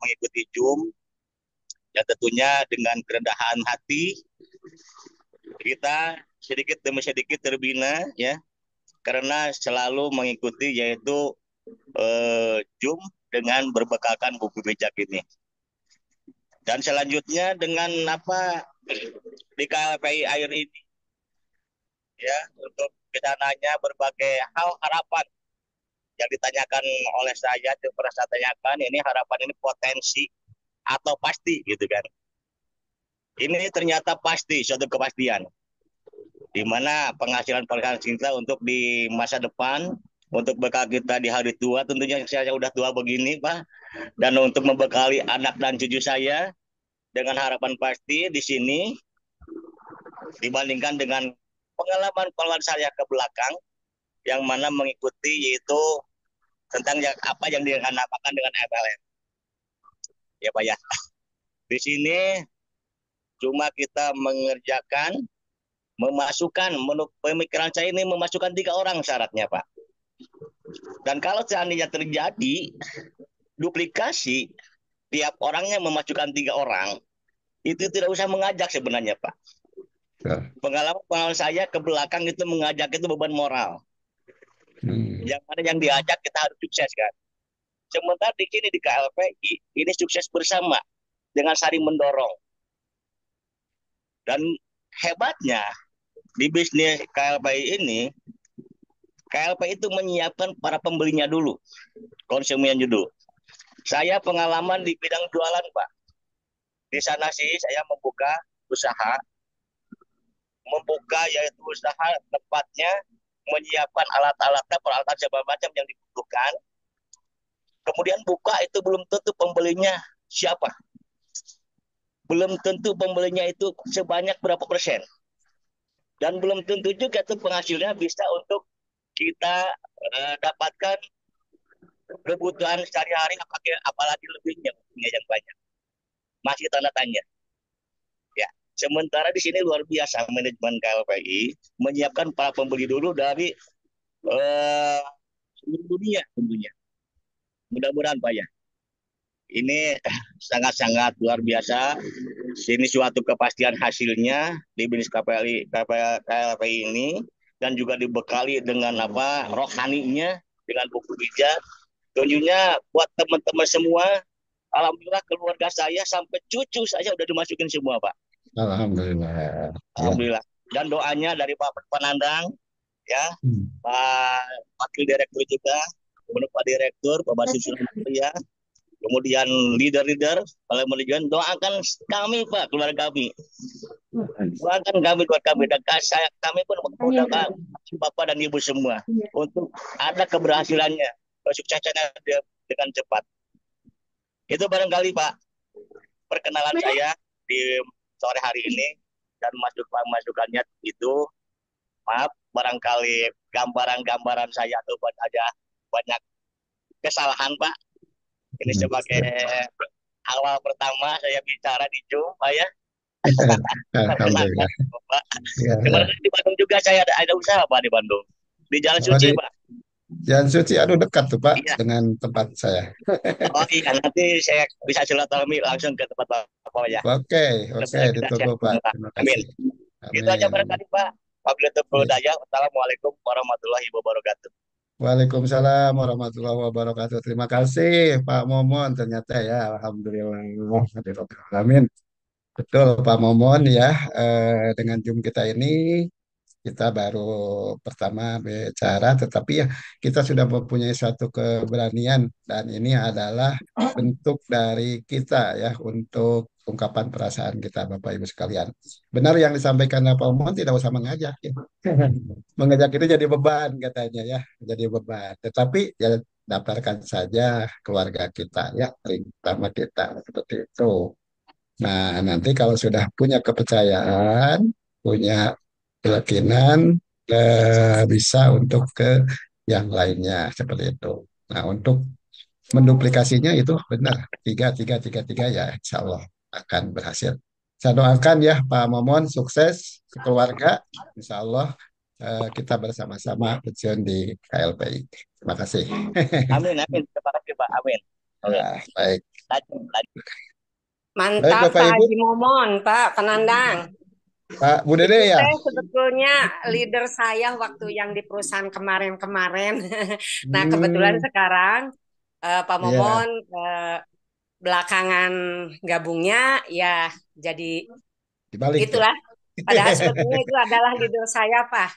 [SPEAKER 3] mengikuti Zoom, ya, tentunya dengan kerendahan hati kita sedikit demi sedikit terbina, ya, karena selalu mengikuti yaitu Zoom dengan berbekalkan buku bijak ini. Dan selanjutnya dengan di KLPI Air ini, ya, untuk kita nanya berbagai hal harapan yang ditanyakan oleh saya, itu pernah saya tanyakan, ini harapan ini potensi atau pasti gitu kan. Ini ternyata pasti, suatu kepastian. Di mana penghasilan kita untuk di masa depan, untuk bekal kita di hari tua, tentunya saya udah tua begini, Pak, dan untuk membekali anak dan cucu saya dengan harapan pasti di sini, dibandingkan dengan pengalaman saya ke belakang, yang mana mengikuti yaitu tentang apa yang dinamakan dengan MLM, ya Pak, ya. Di sini cuma kita mengerjakan, memasukkan, menurut pemikiran saya ini memasukkan 3 orang syaratnya, Pak. Dan kalau seandainya terjadi duplikasi, tiap orangnya memasukkan 3 orang, itu tidak usah mengajak sebenarnya, Pak.
[SPEAKER 2] ya.
[SPEAKER 3] Pengalaman saya ke belakang itu mengajak itu beban moral. Yang mana yang diajak kita harus sukses kan. Sementara di sini di KLPI ini sukses bersama dengan saling mendorong. Dan hebatnya di bisnis KLPI ini, KLPI itu menyiapkan para pembelinya dulu, konsumennya dulu. Saya pengalaman di bidang jualan, Pak. Di sana sih saya membuka yaitu usaha tempatnya, menyiapkan alat-alatnya, peralatan segala macam yang dibutuhkan. Kemudian buka itu belum tentu pembelinya siapa. Belum tentu pembelinya itu sebanyak berapa persen. Dan belum tentu juga tuh penghasilnya bisa untuk kita dapatkan kebutuhan sehari-hari, apalagi lebihnya yang banyak. Masih tanda tanya. Ya. Sementara di sini luar biasa manajemen KLPI menyiapkan para pembeli dulu dari seluruh dunia tentunya. Mudah-mudahan, Pak, ya. Ini sangat-sangat luar biasa. Ini suatu kepastian hasilnya di bisnis KLPI ini, dan juga dibekali dengan rohaninya, dengan buku bijak. Tentunya buat teman-teman semua, alhamdulillah keluarga saya sampai cucu saya udah dimasukin semua, Pak.
[SPEAKER 2] Alhamdulillah. Ya.
[SPEAKER 3] Alhamdulillah. Dan doanya dari Pak Penandang, ya, Pak Wakil Direktur juga, kemudian Pak Direktur, Pak Basir Surabaya, kemudian leader-leader, kalau manajemen, doakan kami, Pak, keluarga kami. Doakan kami, keluarga kami. Dan kami pun mendoakan Bapak dan Ibu semua untuk ada keberhasilannya, kesuksesannya dengan cepat. Itu barangkali, Pak, perkenalan saya di sore hari ini. dan masukannya itu, maaf barangkali gambaran-gambaran saya tuh ada banyak kesalahan Pak. Ini sebagai awal pertama saya bicara di Zoom Pak ya. Perkenalkan
[SPEAKER 2] Alhamdulillah.
[SPEAKER 3] Pak.
[SPEAKER 2] Ya, ya.
[SPEAKER 3] Sebenarnya di Bandung juga saya ada usaha Pak di Bandung. Di Jalan
[SPEAKER 2] Oh,
[SPEAKER 3] Suci
[SPEAKER 2] di
[SPEAKER 3] Pak.
[SPEAKER 2] Jalan Suci, aduh dekat tuh Pak
[SPEAKER 3] Iya.
[SPEAKER 2] dengan tempat saya.
[SPEAKER 3] Oh iya, nanti saya bisa silaturahmi langsung ke tempat Bapak ya.
[SPEAKER 2] Oke, oke,
[SPEAKER 3] Mudah-mudahan kita
[SPEAKER 2] ditunggu
[SPEAKER 3] sehat
[SPEAKER 2] Pak.
[SPEAKER 3] semua, Pak.
[SPEAKER 2] Terima
[SPEAKER 3] Amin.
[SPEAKER 2] kasih.
[SPEAKER 3] Itu aja
[SPEAKER 2] Amin.
[SPEAKER 3] barangkali Pak. Wabillahi taufiq wal
[SPEAKER 2] Ya.
[SPEAKER 3] hidayah. Wassalamualaikum warahmatullahi wabarakatuh.
[SPEAKER 2] Waalaikumsalam warahmatullahi wabarakatuh. Terima kasih Pak Momon. Ternyata ya, Alhamdulillah. Amin. Betul Pak Momon ya. Dengan Zoom kita ini kita baru pertama bicara, tetapi ya kita sudah mempunyai suatu keberanian dan ini adalah bentuk dari kita ya untuk ungkapan perasaan kita Bapak Ibu sekalian. Benar yang disampaikan Pak Momon, tidak usah mengajak ya. Mengajak itu jadi beban katanya ya, jadi beban. Tetapi ya daftarkan saja keluarga kita ya, terutama kita seperti itu. Nah, nanti kalau sudah punya kepercayaan, punya keyakinan, bisa untuk ke yang lainnya seperti itu. Nah, untuk menduplikasinya itu benar, tiga, tiga, tiga, tiga ya, insya Allah akan berhasil. Saya doakan ya Pak Momon sukses sekeluarga, insya Allah kita bersama-sama terjun di KLPI. Terima kasih.
[SPEAKER 3] Amin, amin. Terima kasih Pak. Amin. Amin.
[SPEAKER 2] Ya, baik.
[SPEAKER 3] Lanjut, lanjut.
[SPEAKER 2] Baik
[SPEAKER 4] Mantap
[SPEAKER 2] Bapak
[SPEAKER 4] Pak
[SPEAKER 2] Ibu,
[SPEAKER 4] Haji Momon, Pak Penandang.
[SPEAKER 2] Pak Bu Dede
[SPEAKER 4] Itu
[SPEAKER 2] ya.
[SPEAKER 4] teh sebetulnya leader saya waktu yang di perusahaan kemarin-kemarin. Nah, kebetulan
[SPEAKER 2] Hmm,
[SPEAKER 4] sekarang Pak
[SPEAKER 2] iya,
[SPEAKER 4] Momon belakangan gabungnya ya jadi
[SPEAKER 2] dibalik ya.
[SPEAKER 4] itulah. Padahal sebetulnya itu adalah leader saya, Pak.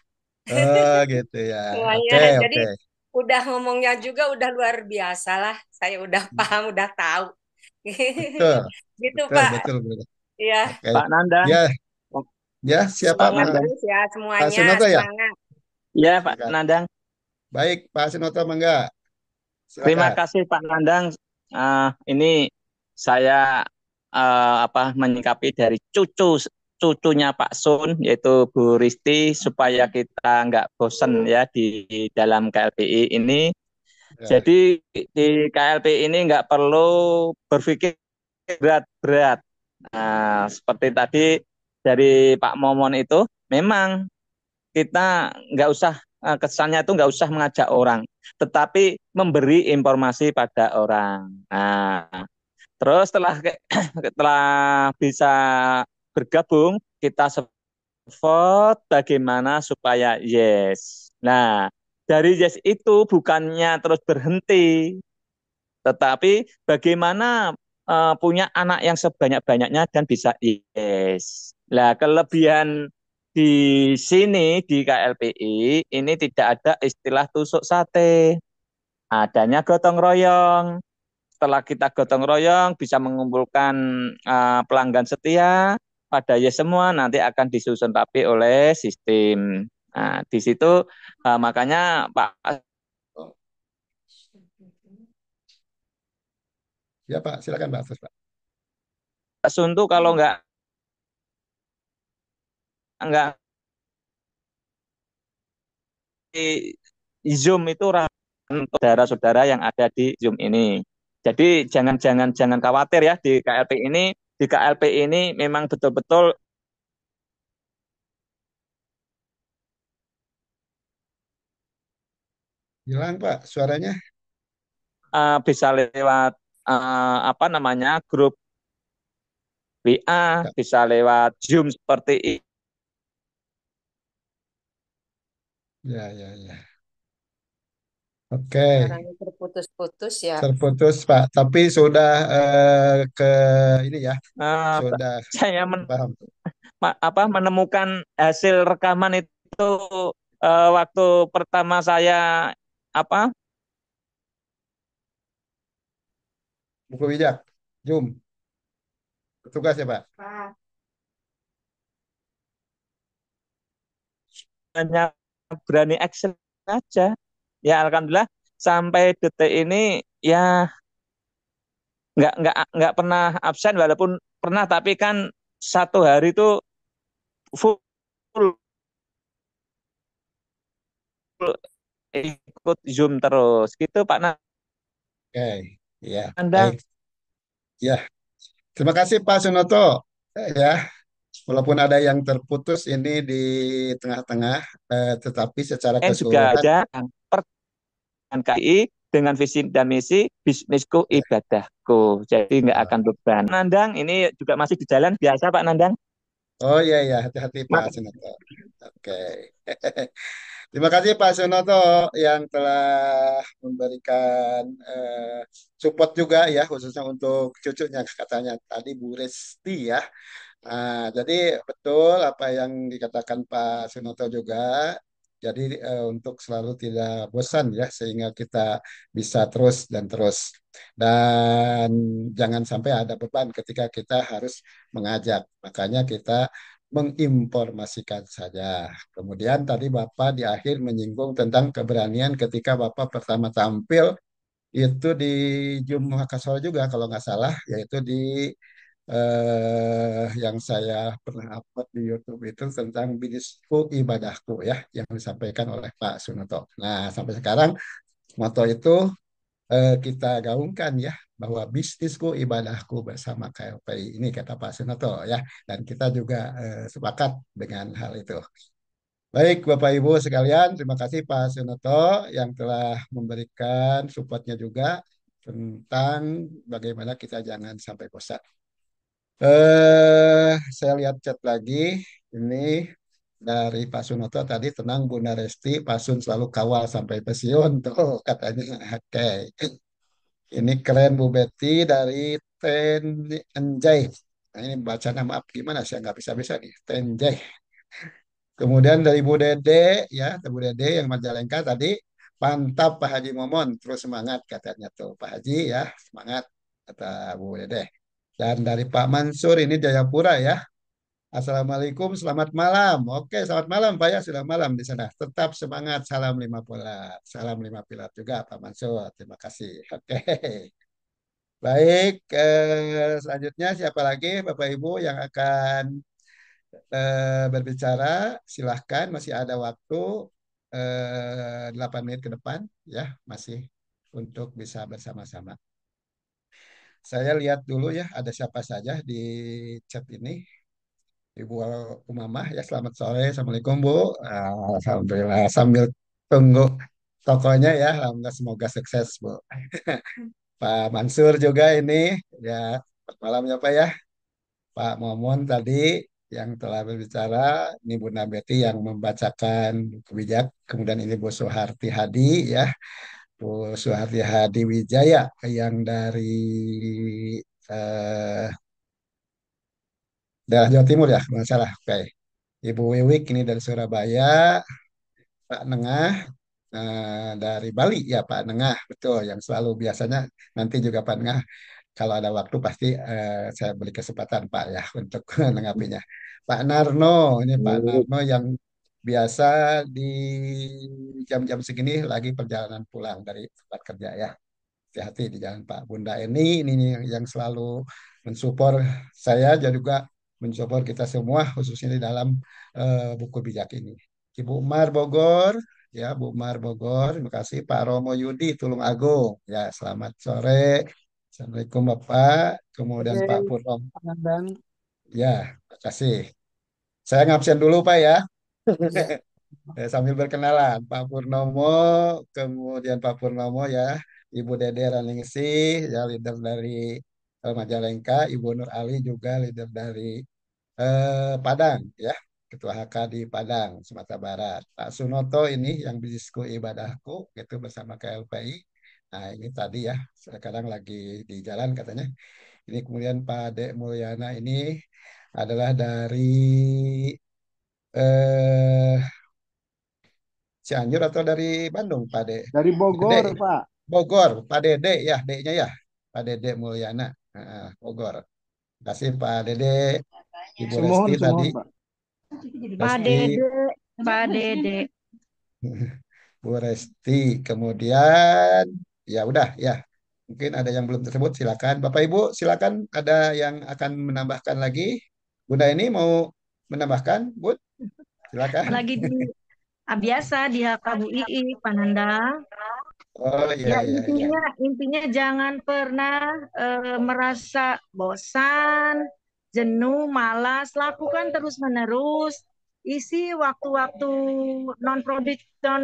[SPEAKER 2] Oh gitu ya.
[SPEAKER 4] Semuanya.
[SPEAKER 2] Oke,
[SPEAKER 4] Jadi
[SPEAKER 2] oke.
[SPEAKER 4] udah ngomongnya juga udah luar biasa lah. Saya udah paham, udah tahu.
[SPEAKER 2] Betul,
[SPEAKER 4] Gitu,
[SPEAKER 2] betul,
[SPEAKER 4] Pak.
[SPEAKER 2] betul, betul.
[SPEAKER 4] Ya,
[SPEAKER 2] Oke.
[SPEAKER 5] Pak Nandang.
[SPEAKER 2] Ya,
[SPEAKER 5] Oh,
[SPEAKER 2] ya, siapa
[SPEAKER 4] semangat
[SPEAKER 2] Mas?
[SPEAKER 4] terus ya
[SPEAKER 2] Pak
[SPEAKER 4] semuanya,
[SPEAKER 2] Sinoto ya?
[SPEAKER 4] semangat.
[SPEAKER 5] ya Pak
[SPEAKER 2] Silakan.
[SPEAKER 5] Nandang.
[SPEAKER 2] Baik, Pak Sinoto Mangga.
[SPEAKER 5] Terima
[SPEAKER 2] Silakan.
[SPEAKER 5] kasih Pak Nandang. Ini saya menyikapi dari cucunya Pak Sun, yaitu Bu Risti, supaya kita nggak bosen ya di dalam KLPI ini.
[SPEAKER 2] Ya,
[SPEAKER 5] Jadi di KLPI ini nggak perlu berpikir berat-berat. Nah, seperti tadi dari Pak Momon itu, memang kita nggak usah kesannya itu nggak usah mengajak orang, tetapi memberi informasi pada orang. Nah, terus setelah bisa bergabung, kita support bagaimana supaya yes. Nah, dari yes itu bukannya terus berhenti, tetapi bagaimana punya anak yang sebanyak-banyaknya dan bisa yes. Nah, kelebihan di sini di KLPI ini tidak ada istilah tusuk sate, adanya gotong royong. Setelah kita gotong royong bisa mengumpulkan pelanggan setia pada ya semua nanti akan disusun rapi oleh sistem. Nah, di situ makanya Pak
[SPEAKER 2] ya Pak, silakan Pak. Terus, Pak.
[SPEAKER 5] Sun tuh kalau nggak di Zoom itu untuk saudara-saudara yang ada di Zoom ini. Jadi jangan khawatir ya di KLP ini. Di KLP ini memang betul-betul
[SPEAKER 2] Hilang Pak suaranya.
[SPEAKER 5] bisa lewat grup WA,
[SPEAKER 2] Ya,
[SPEAKER 5] bisa lewat Zoom seperti ini.
[SPEAKER 2] ya, ya, ya. Oke,
[SPEAKER 4] Suaranya terputus-putus ya.
[SPEAKER 2] terputus Pak. Tapi sudah ke ini ya,
[SPEAKER 5] Uh,
[SPEAKER 2] sudah
[SPEAKER 5] saya
[SPEAKER 2] paham.
[SPEAKER 5] menemukan hasil rekaman itu waktu pertama saya apa
[SPEAKER 2] Buku bijak, Zoom, petugas ya Pak.
[SPEAKER 4] Pak.
[SPEAKER 5] hanya berani action aja. Ya alhamdulillah sampai detik ini ya nggak pernah absen walaupun pernah tapi kan satu hari itu full ikut Zoom terus gitu Pak
[SPEAKER 2] Oke, ya,
[SPEAKER 5] Nandang.
[SPEAKER 2] baik. Ya, terima kasih Pak Sunoto. Ya, walaupun ada yang terputus ini di tengah-tengah, tetapi secara
[SPEAKER 5] Juga
[SPEAKER 2] keseluruhan,
[SPEAKER 5] ada perkuliahan KI dengan visi dan misi bisnisku
[SPEAKER 2] ya,
[SPEAKER 5] ibadahku. Jadi nggak
[SPEAKER 2] oh,
[SPEAKER 5] akan beban. Nandang ini juga masih di jalan biasa Pak Nandang.
[SPEAKER 2] oh iya ya, hati-hati Pak Sunoto. Oke. Terima kasih Pak Sunoto yang telah memberikan support juga ya, khususnya untuk cucunya katanya tadi Bu Resti ya. Nah, jadi betul apa yang dikatakan Pak Sunoto juga. Jadi untuk selalu tidak bosan ya, sehingga kita bisa terus dan terus. Dan jangan sampai ada beban ketika kita harus mengajak. Makanya kita menginformasikan saja. Kemudian tadi Bapak di akhir menyinggung tentang keberanian ketika Bapak pertama tampil itu di Jum Makassar juga kalau nggak salah, yaitu di yang saya pernah upload di YouTube itu tentang bisnisku ibadahku ya yang disampaikan oleh Pak Sunoto. Nah, sampai sekarang moto itu kita gaungkan ya bahwa bisnisku ibadahku bersama KLPI ini kata Pak Sunoto ya, dan kita juga sepakat dengan hal itu. Baik, Bapak Ibu sekalian, terima kasih Pak Sunoto yang telah memberikan supportnya juga tentang bagaimana kita jangan sampai bosan. Saya lihat chat lagi. Ini dari Pak Sunoto tadi tenang Bunda Resti, Pak Sun selalu kawal sampai pensiun tuh katanya. Oke. Ini keren Bu Betty dari Tenjai. Nah, ini baca nama gimana sih nggak bisa-bisa nih. Tenjai. Kemudian dari Bu Dede ya, Bu Dede yang Majalengka tadi mantap Pak Haji Momon, terus semangat katanya tuh Pak Haji ya, semangat kata Bu Dede. Dan dari Pak Mansur ini Jayapura ya. Assalamualaikum, selamat malam. Oke, selamat malam Pak ya, sudah malam di sana. Tetap semangat, salam lima pilar. Salam lima pilar juga Pak Mansur. Terima kasih. Oke. Baik, selanjutnya siapa lagi Bapak Ibu yang akan berbicara? Silahkan, masih ada waktu 8 menit ke depan ya, masih untuk bisa bersama-sama. Saya lihat dulu ya, ada siapa saja di chat ini. Ibu Umamah ya, selamat sore. Assalamualaikum Bu. Alhamdulillah sambil tunggu tokonya ya, alhamdulillah semoga sukses Bu. Pak Mansur juga ini ya, selamat malam ya Pak ya. Pak Momon tadi yang telah berbicara, ini Bu Nabeti yang membacakan buku bijak, kemudian ini Bu Suharti Hadi ya, Bu Suharti Hadi Wijaya yang dari eh, daerah Jawa Timur ya, kalau nggak salah. Oke. Ibu Wiwik ini dari Surabaya, Pak Nengah dari Bali ya Pak Nengah, betul yang selalu biasanya nanti juga Pak Nengah kalau ada waktu pasti saya beri kesempatan Pak ya untuk menanggapinya. Pak Narno, ini Pak Narno yang biasa di jam-jam segini lagi perjalanan pulang dari tempat kerja ya. Hati-hati di jalan Pak. Bunda ini yang selalu mensupport saya dan juga mensupport kita semua khususnya di dalam buku bijak ini. Ibu Umar Bogor, ya Bu Umar Bogor, terima kasih Pak Romo Yudi Tulung Agung. Ya, selamat sore. Assalamualaikum Bapak. Kemudian Pak
[SPEAKER 6] Oke,
[SPEAKER 2] Purnom.
[SPEAKER 6] Pak Nandan.
[SPEAKER 2] Ya, terima kasih. Saya ngabsen dulu Pak ya.
[SPEAKER 6] Ya,
[SPEAKER 2] Sambil berkenalan, Pak Purnomo, kemudian Pak Purnomo ya, Ibu Dede Raningsih, ya leader dari Majalengka, Ibu Nur Ali juga leader dari Padang, ya, Ketua HK di Padang, Sumatera Barat. Pak Sunoto ini yang bisnisku ibadahku, itu bersama KLPI. Nah ini tadi ya, sekarang lagi di jalan katanya. Ini kemudian Pak Dek Mulyana ini adalah dari eh, Cianjur atau dari Bandung, Pak De?
[SPEAKER 6] dari
[SPEAKER 2] Dede,
[SPEAKER 6] Bogor, Pak.
[SPEAKER 2] Bogor, Pak Dede ya, D-nya ya, Pak Dede Mulyana, Bogor. Terima kasih Pak Dede, Ibu Resti
[SPEAKER 6] Semohon,
[SPEAKER 2] tadi,
[SPEAKER 6] semohon, Pak.
[SPEAKER 7] Pak
[SPEAKER 2] Resti,
[SPEAKER 7] Dede, Pak Dede.
[SPEAKER 2] Bu Resti, kemudian ya udah ya, mungkin ada yang belum tersebut silakan, Bapak Ibu silakan ada yang akan menambahkan lagi. Bunda ini mau menambahkan, Bun? Silakan.
[SPEAKER 7] Lagi biasa di HKBUI, Pananda.
[SPEAKER 2] Oh iya
[SPEAKER 7] Ya
[SPEAKER 2] iya iya.
[SPEAKER 7] intinya jangan pernah merasa bosan, jenuh, malas, lakukan terus-menerus. Isi waktu-waktu non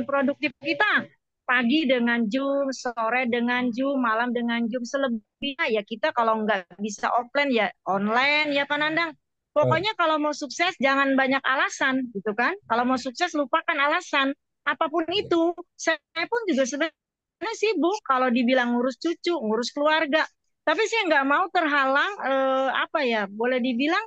[SPEAKER 7] produktif kita. Pagi dengan Zoom, sore dengan Zoom, malam dengan Zoom. Selebihnya ya kita kalau nggak bisa offline ya online ya Pak Nandang.
[SPEAKER 2] Oh,
[SPEAKER 7] Pokoknya kalau mau sukses jangan banyak alasan gitu kan. Kalau mau sukses lupakan alasan. Apapun itu, saya pun juga sebenarnya sibuk kalau dibilang ngurus cucu, ngurus keluarga. Tapi saya nggak mau terhalang, apa ya, boleh dibilang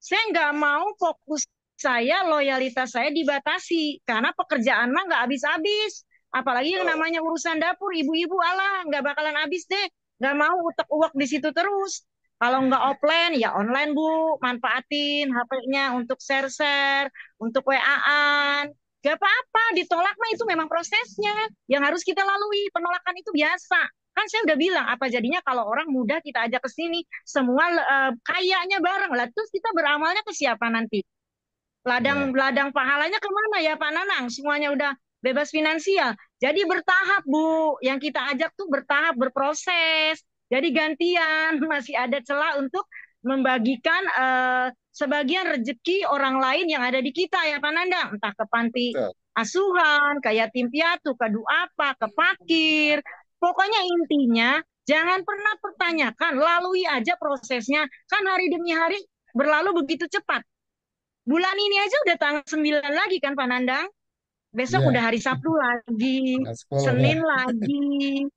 [SPEAKER 7] saya nggak mau fokus saya, loyalitas saya dibatasi. Karena pekerjaan mah nggak habis-habis. Apalagi yang namanya urusan dapur, ibu-ibu Allah, nggak bakalan habis deh. Nggak mau utek-uwek di situ terus. Kalau nggak offline, ya online Bu. Manfaatin HP-nya untuk share-share, untuk WA-an. Gak apa-apa, ditolak mah itu memang prosesnya. Yang harus kita ladui, penolakan itu biasa. Kan saya udah bilang, apa jadinya kalau orang muda kita ajak ke sini, semua kayaknya bareng lah. Terus kita beramalnya ke siapa nanti?
[SPEAKER 2] iya.
[SPEAKER 7] Ladang pahalanya kemana ya Pak Nanang? Semuanya udah bebas finansial. Jadi bertahap Bu, yang kita ajak tuh bertahap, berproses. Jadi gantian, masih ada celah untuk membagikan sebagian rezeki orang lain yang ada di kita ya Pak Nandang. Entah ke panti
[SPEAKER 2] Betul.
[SPEAKER 7] asuhan, ke yatim piatu, ke duapa, ke fakir. Pokoknya intinya jangan pernah pertanyakan, lalui aja prosesnya. Kan hari demi hari berlalu begitu cepat. Bulan ini aja udah tanggal 9 lagi kan Pak Nandang. Besok
[SPEAKER 2] Iya,
[SPEAKER 7] udah hari Sabtu lagi,
[SPEAKER 2] tanggal 10 ya.
[SPEAKER 7] Senin lagi.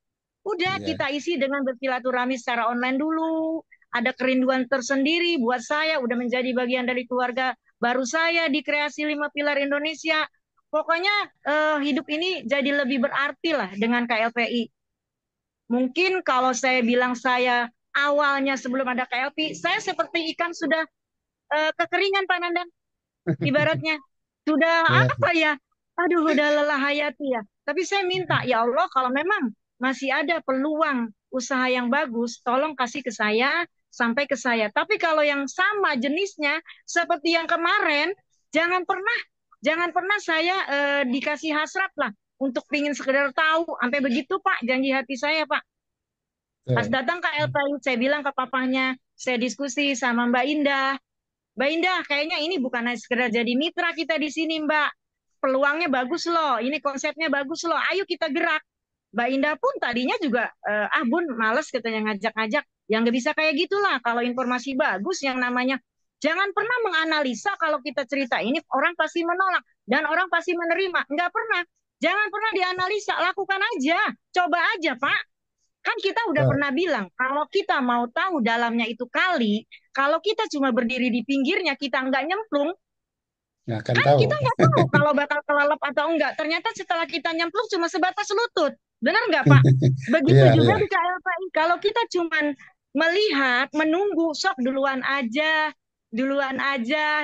[SPEAKER 7] Udah
[SPEAKER 2] Iya.
[SPEAKER 7] kita isi dengan bersilaturahmi secara online dulu. Ada kerinduan tersendiri buat saya, udah menjadi bagian dari keluarga baru saya di Kreasi 5 Pilar Indonesia. Pokoknya hidup ini jadi lebih berarti lah dengan KLPI. Mungkin kalau saya bilang saya awalnya sebelum ada KLPI, saya seperti ikan sudah kekeringan Pak Nandang ibaratnya sudah
[SPEAKER 2] Iya.
[SPEAKER 7] apa ya, aduh udah lelah hayati ya. Tapi saya minta ya Allah kalau memang masih ada peluang usaha yang bagus, tolong kasih ke saya sampai ke saya. Tapi kalau yang sama jenisnya seperti yang kemarin, jangan pernah saya dikasih hasrat lah untuk pingin sekedar tahu sampai begitu Pak, janji hati saya Pak. Pas
[SPEAKER 2] Betul.
[SPEAKER 7] datang ke LPI saya bilang ke papahnya, saya diskusi sama Mbak Indah. Mbak Indah, kayaknya ini bukan hanya sekedar jadi mitra kita di sini, Mbak. Peluangnya bagus loh, ini konsepnya bagus loh. Ayo kita gerak. Mbak Indah pun tadinya juga, Bun, males katanya ngajak-ngajak. Yang nggak bisa kayak gitulah. Kalau informasi bagus, yang namanya jangan pernah menganalisa kalau kita cerita ini orang pasti menolak dan orang pasti menerima. Nggak pernah. Jangan pernah dianalisa, lakukan aja, coba aja, Pak. Kan kita udah
[SPEAKER 2] Betul.
[SPEAKER 7] pernah bilang, kalau kita mau tahu dalamnya itu kali, kalau kita cuma berdiri di pinggirnya, kita nggak nyemplung,
[SPEAKER 2] Nggak akan
[SPEAKER 7] kan
[SPEAKER 2] tahu.
[SPEAKER 7] kita nggak tahu kalau bakal kelelep atau enggak. Ternyata setelah kita nyemplung cuma sebatas lutut. Benar nggak, Pak? Begitu
[SPEAKER 2] Iya,
[SPEAKER 7] juga
[SPEAKER 2] iya.
[SPEAKER 7] di KLPI. Kalau kita cuma melihat, menunggu, sok duluan aja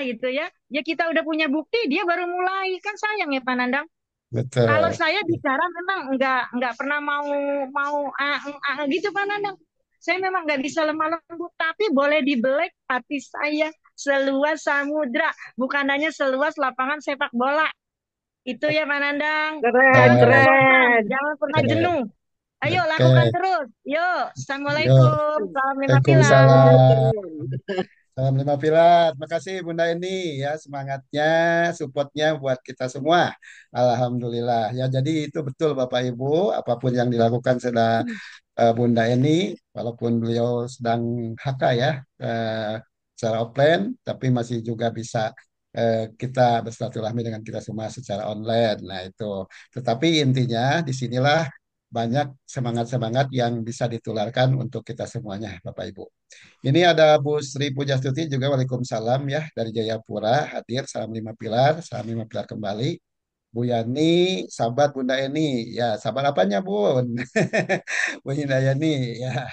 [SPEAKER 7] gitu ya. Ya kita udah punya bukti, dia baru mulai. Kan sayang ya, Pak Nandang. Kalau
[SPEAKER 2] Betul.
[SPEAKER 7] saya bicara memang nggak pernah mau mau gitu Pak Nanang. Saya memang nggak bisa lemah lembut, tapi boleh dibelek hati saya seluas samudra, bukan hanya seluas lapangan sepak bola. Itu ya Pak Nandang.
[SPEAKER 4] Keren,
[SPEAKER 7] Jangan pernah
[SPEAKER 2] Baik,
[SPEAKER 7] bosan,
[SPEAKER 4] keren.
[SPEAKER 7] jangan pernah
[SPEAKER 2] keren.
[SPEAKER 7] jenuh. Ayo lakukan
[SPEAKER 2] Oke.
[SPEAKER 7] terus. Yuk,
[SPEAKER 2] Yuk.
[SPEAKER 7] Assalamualaikum. Salam lima pilar.
[SPEAKER 2] Waalaikumsalam. Salam lima pilar. Makasih Bunda Eni ya semangatnya, supportnya buat kita semua. Alhamdulillah. Ya jadi itu betul Bapak Ibu, apapun yang dilakukan sudah Bunda Eni, walaupun beliau sedang HK ya, secara offline, tapi masih juga bisa kita bersilaturahmi dengan kita semua secara online. Nah itu. Tetapi intinya disinilah banyak semangat-semangat yang bisa ditularkan untuk kita semuanya, Bapak Ibu. Ini ada Bu Sri Pujastuti juga Waalaikumsalam ya dari Jayapura hadir salam lima pilar kembali. Bu Yani, sahabat Bunda Eni, ya sahabat apanya Bun? Bunda Yani, ya.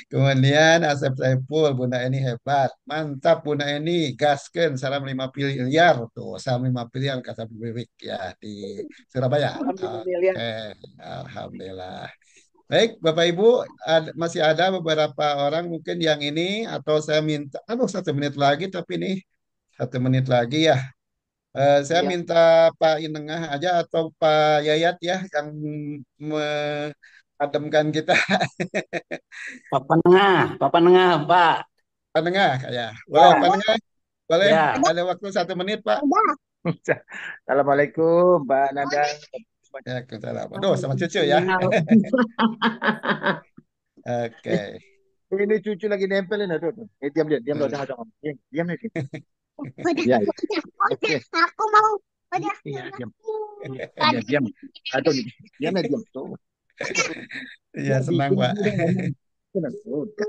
[SPEAKER 2] Kemudian Asep Saiful, Bunda Eni hebat, mantap Bunda Eni, gasken salam 5 miliar tuh, salam 5 miliar kata Bu Wiwik ya di Surabaya.
[SPEAKER 1] Alhamdulillah.
[SPEAKER 2] Oke, alhamdulillah. Baik, Bapak Ibu, masih ada beberapa orang mungkin yang ini atau saya minta, aduh 1 menit lagi tapi ini 1 menit lagi ya. Saya
[SPEAKER 6] Iya.
[SPEAKER 2] minta Pak Inengah aja atau Pak Yayat ya yang mengademkan kita.
[SPEAKER 6] Papan Nengah, Pak.
[SPEAKER 2] Pak Nengah, ya. Boleh Pak
[SPEAKER 6] Ya,
[SPEAKER 2] Nengah? Boleh.
[SPEAKER 6] ya.
[SPEAKER 2] Ada waktu 1 menit Pak.
[SPEAKER 6] Assalamualaikum, Mbak Nanda.
[SPEAKER 2] Ya, salam. Aduh, sama cucu ya. Oke.
[SPEAKER 6] Ini cucu lagi nempel ini, tuh. Diam, diam,
[SPEAKER 2] Hmm.
[SPEAKER 6] udah ngomong. Diam, nih.
[SPEAKER 8] Udah,
[SPEAKER 6] Ya, ya.
[SPEAKER 8] udah,
[SPEAKER 6] Oke.
[SPEAKER 8] aku mau. Udah,
[SPEAKER 6] Iya, diam. Diam, diam. Aduh, diam, diam. Tuh.
[SPEAKER 2] Iya,
[SPEAKER 6] Ya,
[SPEAKER 2] senang
[SPEAKER 6] bikin
[SPEAKER 2] Pak.
[SPEAKER 6] udah ngomong. Udah.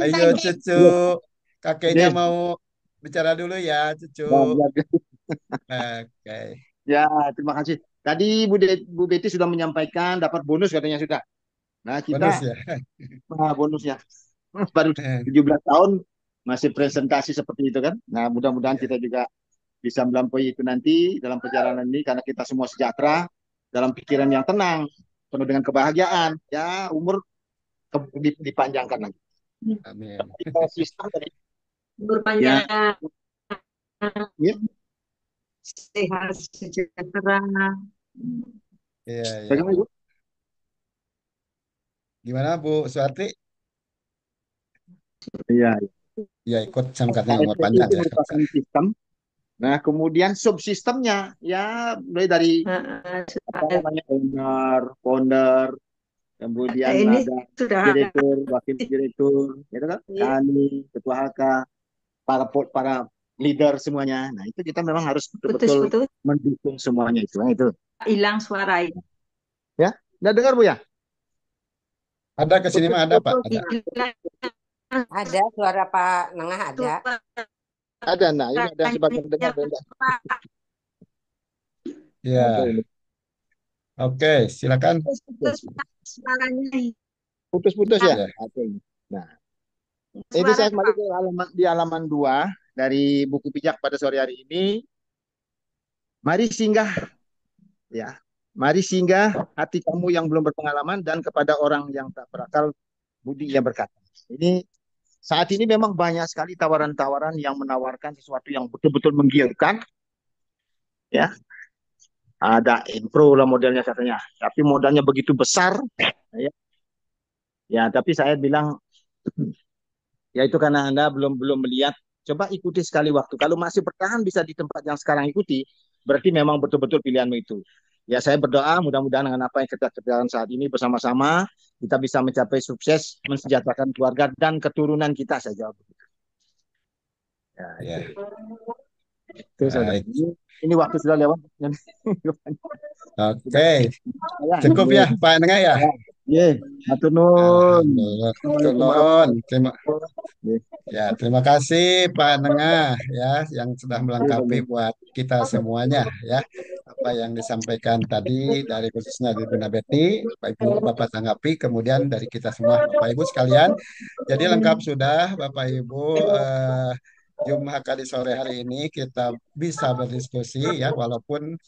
[SPEAKER 2] Ayo cucu, kakeknya
[SPEAKER 6] Yes.
[SPEAKER 2] mau bicara dulu ya, cucu.
[SPEAKER 6] Ya, ya.
[SPEAKER 2] Oke.
[SPEAKER 6] Ya, terima kasih. Tadi Bu Betty sudah menyampaikan dapat bonus katanya sudah. Nah,
[SPEAKER 2] Bonus
[SPEAKER 6] kita
[SPEAKER 2] ya.
[SPEAKER 6] bonusnya baru 17 tahun masih presentasi seperti itu kan. Nah, mudah-mudahan
[SPEAKER 2] Iya.
[SPEAKER 6] kita juga bisa melampaui itu nanti dalam perjalanan ini karena kita semua sejahtera dalam pikiran yang tenang, penuh dengan kebahagiaan. Ya, umur dipanjangkan lagi.
[SPEAKER 2] Amin.
[SPEAKER 6] Sistem tadi.
[SPEAKER 7] Berpanjang
[SPEAKER 6] Ya,
[SPEAKER 7] sehat sejahtera.
[SPEAKER 2] Iya, iya.
[SPEAKER 6] bagaimana Ibu?
[SPEAKER 2] Gimana Bu Suarti?
[SPEAKER 6] Iya,
[SPEAKER 2] Ya ikut sangkatnya umur
[SPEAKER 6] KSP
[SPEAKER 2] panjang
[SPEAKER 6] itu
[SPEAKER 2] ya.
[SPEAKER 6] merupakan sistem. Nah, kemudian subsistemnya ya mulai dari apa namanya founder, kemudian
[SPEAKER 7] Ini
[SPEAKER 6] ada
[SPEAKER 7] sudah
[SPEAKER 6] direktur, wakil direktur, gitu kan?
[SPEAKER 7] Iya.
[SPEAKER 6] Kami, ketua HK, para leader semuanya. Nah, itu kita memang harus betul-betul
[SPEAKER 7] putus-putus
[SPEAKER 6] mendukung semuanya itu. Nah, itu.
[SPEAKER 7] hilang suara ini.
[SPEAKER 6] Ya, udah dengar Bu ya?
[SPEAKER 2] Ada ke sini mah ada Pak, ada.
[SPEAKER 7] Hilang
[SPEAKER 4] Ada suara Pak Nengah ada.
[SPEAKER 6] Ada, nah ini ada sebagian dengar.
[SPEAKER 2] Ya,
[SPEAKER 6] Oke,
[SPEAKER 2] oke, silakan.
[SPEAKER 7] putus-putus suaranya.
[SPEAKER 6] putus-putus ya.
[SPEAKER 2] Ya.
[SPEAKER 6] Oke. Nah, ini saya
[SPEAKER 7] Suara
[SPEAKER 6] kembali ke halaman 2 dari buku bijak pada sore hari ini. Mari singgah ya. Mari singgah hati kamu yang belum berpengalaman dan kepada orang yang tak berakal budi ia berkata. Ini saat ini memang banyak sekali tawaran-tawaran yang menawarkan sesuatu yang betul-betul menggiurkan ya. Ada impro lah modelnya katanya. Tapi modalnya begitu besar ya. Ya, tapi saya bilang ya itu karena Anda belum melihat. Coba ikuti sekali waktu. Kalau masih bertahan bisa di tempat yang sekarang ikuti, berarti memang betul-betul pilihanmu itu. Ya saya berdoa mudah-mudahan dengan apa yang kita kerjakan saat ini bersama-sama kita bisa mencapai sukses, mensejahterakan keluarga dan keturunan kita. Saya jawab begitu. Ya,
[SPEAKER 2] Ya,
[SPEAKER 6] itu saudara.
[SPEAKER 2] baik.
[SPEAKER 6] Ini waktu sudah lewat.
[SPEAKER 2] Oke, cukup ya Pak Nengah ya.
[SPEAKER 6] Ye, matur nuwun.
[SPEAKER 2] Alhamdulillah. Terima kasih Pak Nengah ya yang sudah melengkapi buat kita semuanya ya apa yang disampaikan tadi dari khususnya dari Bunda Betty, Bapak Ibu Bapak tanggapi, kemudian dari kita semua Bapak Ibu sekalian. Jadi lengkap sudah Bapak Ibu. Jumat di sore hari ini kita bisa berdiskusi ya walaupun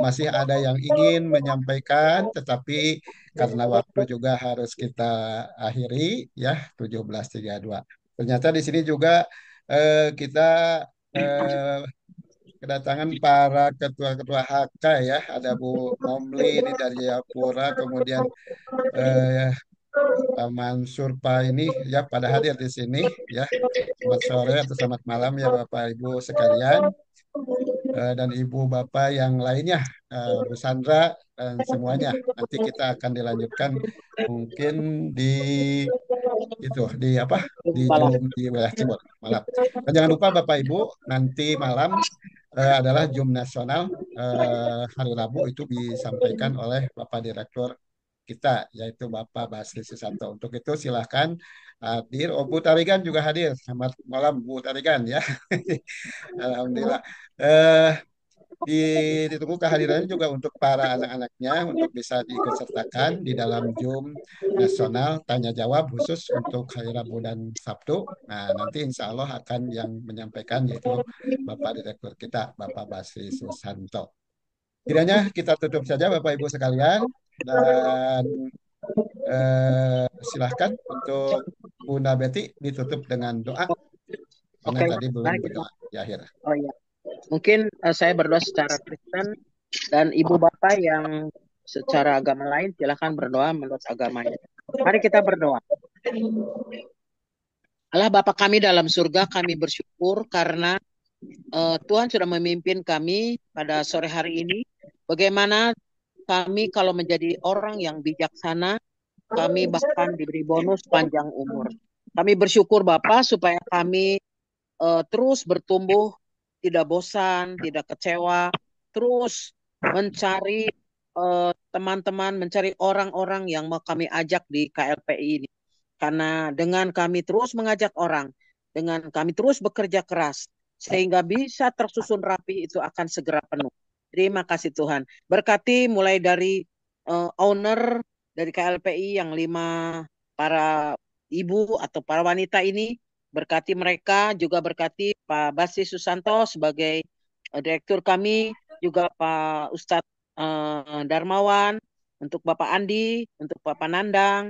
[SPEAKER 2] masih ada yang ingin menyampaikan tetapi karena waktu juga harus kita akhiri ya 17.32. Ternyata di sini juga kita eh, kedatangan para ketua-ketua HK ya, ada Bu Momli ini dari Jayapura, kemudian eh, Pak Mansur Pak ini ya pada hadir di sini ya. Selamat sore atau selamat malam ya Bapak Ibu sekalian. Dan Ibu Bapak yang lainnya, Bu Sandra dan semuanya. Nanti kita akan dilanjutkan mungkin di itu di apa di Zoom di wilayah Cibor malam. Dan jangan lupa Bapak Ibu nanti malam adalah Zoom nasional hari Rabu itu disampaikan oleh Bapak Direktur kita yaitu Bapak Basri Susanto. Untuk itu silahkan hadir. Oh Bu Tarigan juga hadir. Selamat malam Bu Tarigan ya. Alhamdulillah. Eh, ditunggu kehadirannya juga untuk para anak-anaknya untuk bisa diikutsertakan di dalam Zoom nasional tanya jawab khusus untuk hari Rabu dan Sabtu. Nah, nanti insya Allah akan yang menyampaikan yaitu Bapak Direktur kita, Bapak Basri Susanto. Kiranya kita tutup saja Bapak Ibu sekalian dan silahkan untuk Bunda Betty ditutup dengan doa. karena
[SPEAKER 1] Oke,
[SPEAKER 2] tadi belum
[SPEAKER 1] baik.
[SPEAKER 2] berdoa di akhir.
[SPEAKER 1] Oh iya, mungkin saya berdoa secara Kristen dan ibu bapak yang secara agama lain silakan berdoa menurut agamanya. Mari kita berdoa. Allah Bapa kami dalam surga, kami bersyukur karena Tuhan sudah memimpin kami pada sore hari ini. Bagaimana kami kalau menjadi orang yang bijaksana, kami bahkan diberi bonus panjang umur. Kami bersyukur Bapak supaya kami terus bertumbuh, tidak bosan, tidak kecewa, terus mencari teman-teman, mencari orang-orang yang mau kami ajak di KLPI ini. Karena dengan kami terus mengajak orang, dengan kami terus bekerja keras, sehingga bisa tersusun rapi itu akan segera penuh. Terima kasih Tuhan. Berkati mulai dari owner dari KLPI yang 5 para ibu atau para wanita ini, berkati mereka, juga berkati Pak Basi Susanto sebagai direktur kami, juga Pak Ustadz Darmawan, untuk Bapak Andi, untuk Bapak Nandang,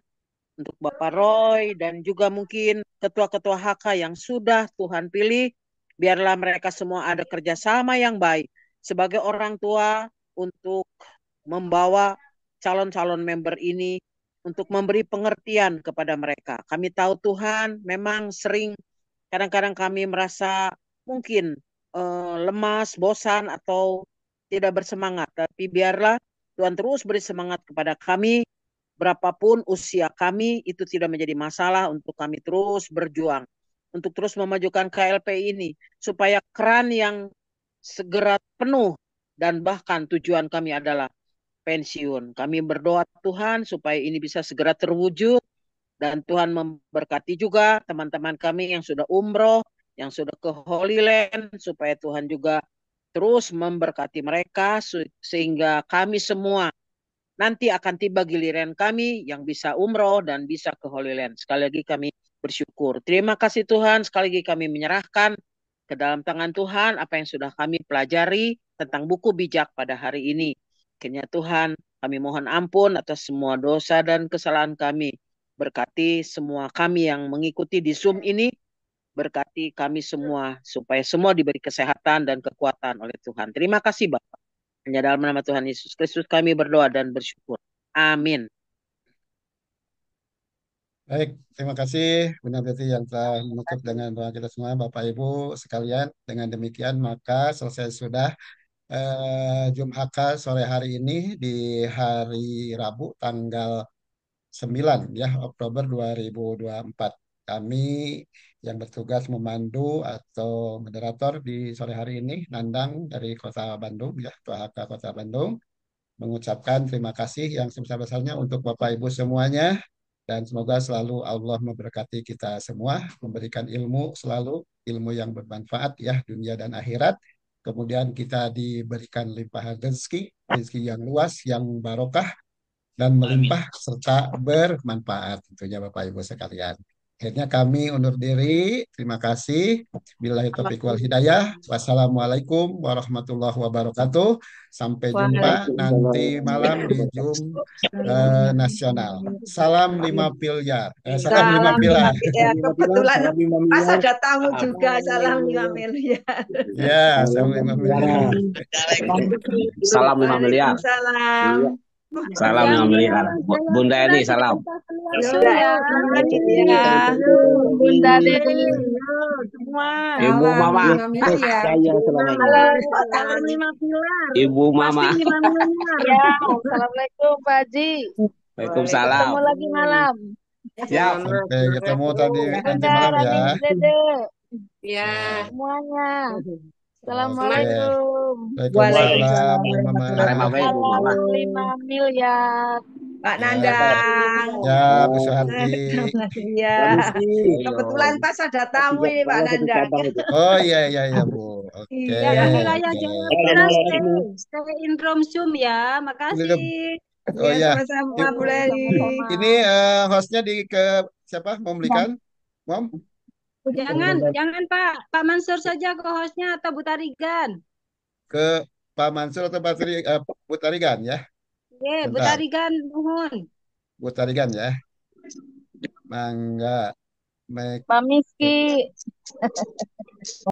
[SPEAKER 1] untuk Bapak Roy, dan juga mungkin ketua-ketua HK yang sudah Tuhan pilih, biarlah mereka semua ada kerjasama yang baik sebagai orang tua untuk membawa calon-calon member ini, untuk memberi pengertian kepada mereka. Kami tahu Tuhan memang sering kadang-kadang kami merasa mungkin lemas, bosan, atau tidak bersemangat. Tapi biarlah Tuhan terus beri semangat kepada kami, berapapun usia kami, itu tidak menjadi masalah untuk kami terus berjuang, untuk terus memajukan KLP ini, supaya keran yang segera penuh, dan bahkan tujuan kami adalah pensiun. Kami berdoa Tuhan supaya ini bisa segera terwujud, dan Tuhan memberkati juga teman-teman kami yang sudah umroh, yang sudah ke Holy Land, supaya Tuhan juga terus memberkati mereka, sehingga kami semua nanti akan tiba giliran kami yang bisa umroh dan bisa ke Holy Land. Sekali lagi kami bersyukur. Terima kasih Tuhan, sekali lagi kami menyerahkan ke dalam tangan Tuhan apa yang sudah kami pelajari tentang buku bijak pada hari ini. Kiranya Tuhan, kami mohon ampun atas semua dosa dan kesalahan kami. Berkati semua kami yang mengikuti di Zoom ini, berkati kami semua, supaya semua diberi kesehatan dan kekuatan oleh Tuhan. Terima kasih Bapak. Hanya dalam nama Tuhan Yesus Kristus kami berdoa dan bersyukur. Amin.
[SPEAKER 2] Baik, terima kasih Bunda Betty yang telah menutup dengan doa kita semua, Bapak Ibu sekalian. Dengan demikian maka selesai sudah Zoom HK sore hari ini di hari Rabu tanggal 9 ya Oktober 2024. Kami yang bertugas memandu atau moderator di sore hari ini, Nandang dari Kota Bandung ya, Ketua HK Kota Bandung, mengucapkan terima kasih yang sebesar-besarnya untuk Bapak Ibu semuanya, dan semoga selalu Allah memberkati kita semua, memberikan ilmu selalu, ilmu yang bermanfaat ya dunia dan akhirat. Kemudian kita diberikan limpahan rezeki, rezeki yang luas, yang barokah, dan melimpah serta bermanfaat tentunya Bapak Ibu sekalian. Akhirnya kami undur diri. Terima kasih. Billahi taufiq wal hidayah. Wassalamualaikum warahmatullahi wabarakatuh. Sampai jumpa nanti malam di Zoom nasional. Salam 5 miliar. Salam 5
[SPEAKER 4] Salam
[SPEAKER 2] pilar.
[SPEAKER 4] ya, kebetulan
[SPEAKER 6] Salam Lima
[SPEAKER 4] pas
[SPEAKER 6] Miliar.
[SPEAKER 4] ada tamu juga. Salam 5 miliar.
[SPEAKER 2] Ya, salam 5 miliar.
[SPEAKER 9] Salam 5 miliar.
[SPEAKER 4] Waalaikumsalam.
[SPEAKER 9] Salam 5 miliar. Bunda Eni, salam.
[SPEAKER 4] Sudah ya.
[SPEAKER 7] Ya, Bunda Dedi, semua.
[SPEAKER 9] Ibu Mama.
[SPEAKER 6] Saya selama ini.
[SPEAKER 7] Salam 5 pilar.
[SPEAKER 9] Ibu Mama.
[SPEAKER 7] Pasti 5 miliar.
[SPEAKER 10] Ya, assalamualaikum Pak Haji.
[SPEAKER 9] Waalaikumsalam.
[SPEAKER 10] Ketemu lagi malam.
[SPEAKER 9] Siap.
[SPEAKER 2] Sampai ketemu tadi nanti
[SPEAKER 10] Bunda,
[SPEAKER 2] malam ya.
[SPEAKER 10] Rani, Dede,
[SPEAKER 4] Ya.
[SPEAKER 10] semuanya.
[SPEAKER 2] Oke.
[SPEAKER 10] Assalamualaikum.
[SPEAKER 2] Waalaikumsalam, Mama.
[SPEAKER 9] Terima kasih Ibu Mama.
[SPEAKER 10] Salam 5 miliar.
[SPEAKER 4] Pak
[SPEAKER 2] Ya,
[SPEAKER 4] Nandang.
[SPEAKER 2] ya, Bu Suharti.
[SPEAKER 4] Iya. Kebetulan pas ada tamu ini Pak Nandang.
[SPEAKER 2] Oh iya iya iya Bu. Oke.
[SPEAKER 7] Yang di wilayah
[SPEAKER 2] Oke.
[SPEAKER 7] Jawa Tengah stay in room Zoom ya. Makasih.
[SPEAKER 2] Oh
[SPEAKER 4] Ya,
[SPEAKER 2] iya.
[SPEAKER 4] sama-sama Bu Leli.
[SPEAKER 2] Ini hostnya di ke siapa? Mau belikan? Mom?
[SPEAKER 7] Jangan Pak. Pak Mansur saja ke hostnya atau Bu Tarigan.
[SPEAKER 2] Ke Pak Mansur atau Bu Tarigan ya?
[SPEAKER 7] Bu
[SPEAKER 2] Bentar.
[SPEAKER 7] Tarigan mohon.
[SPEAKER 2] Bu Tarigan ya. Mangga. Baik.
[SPEAKER 10] Pak Miski.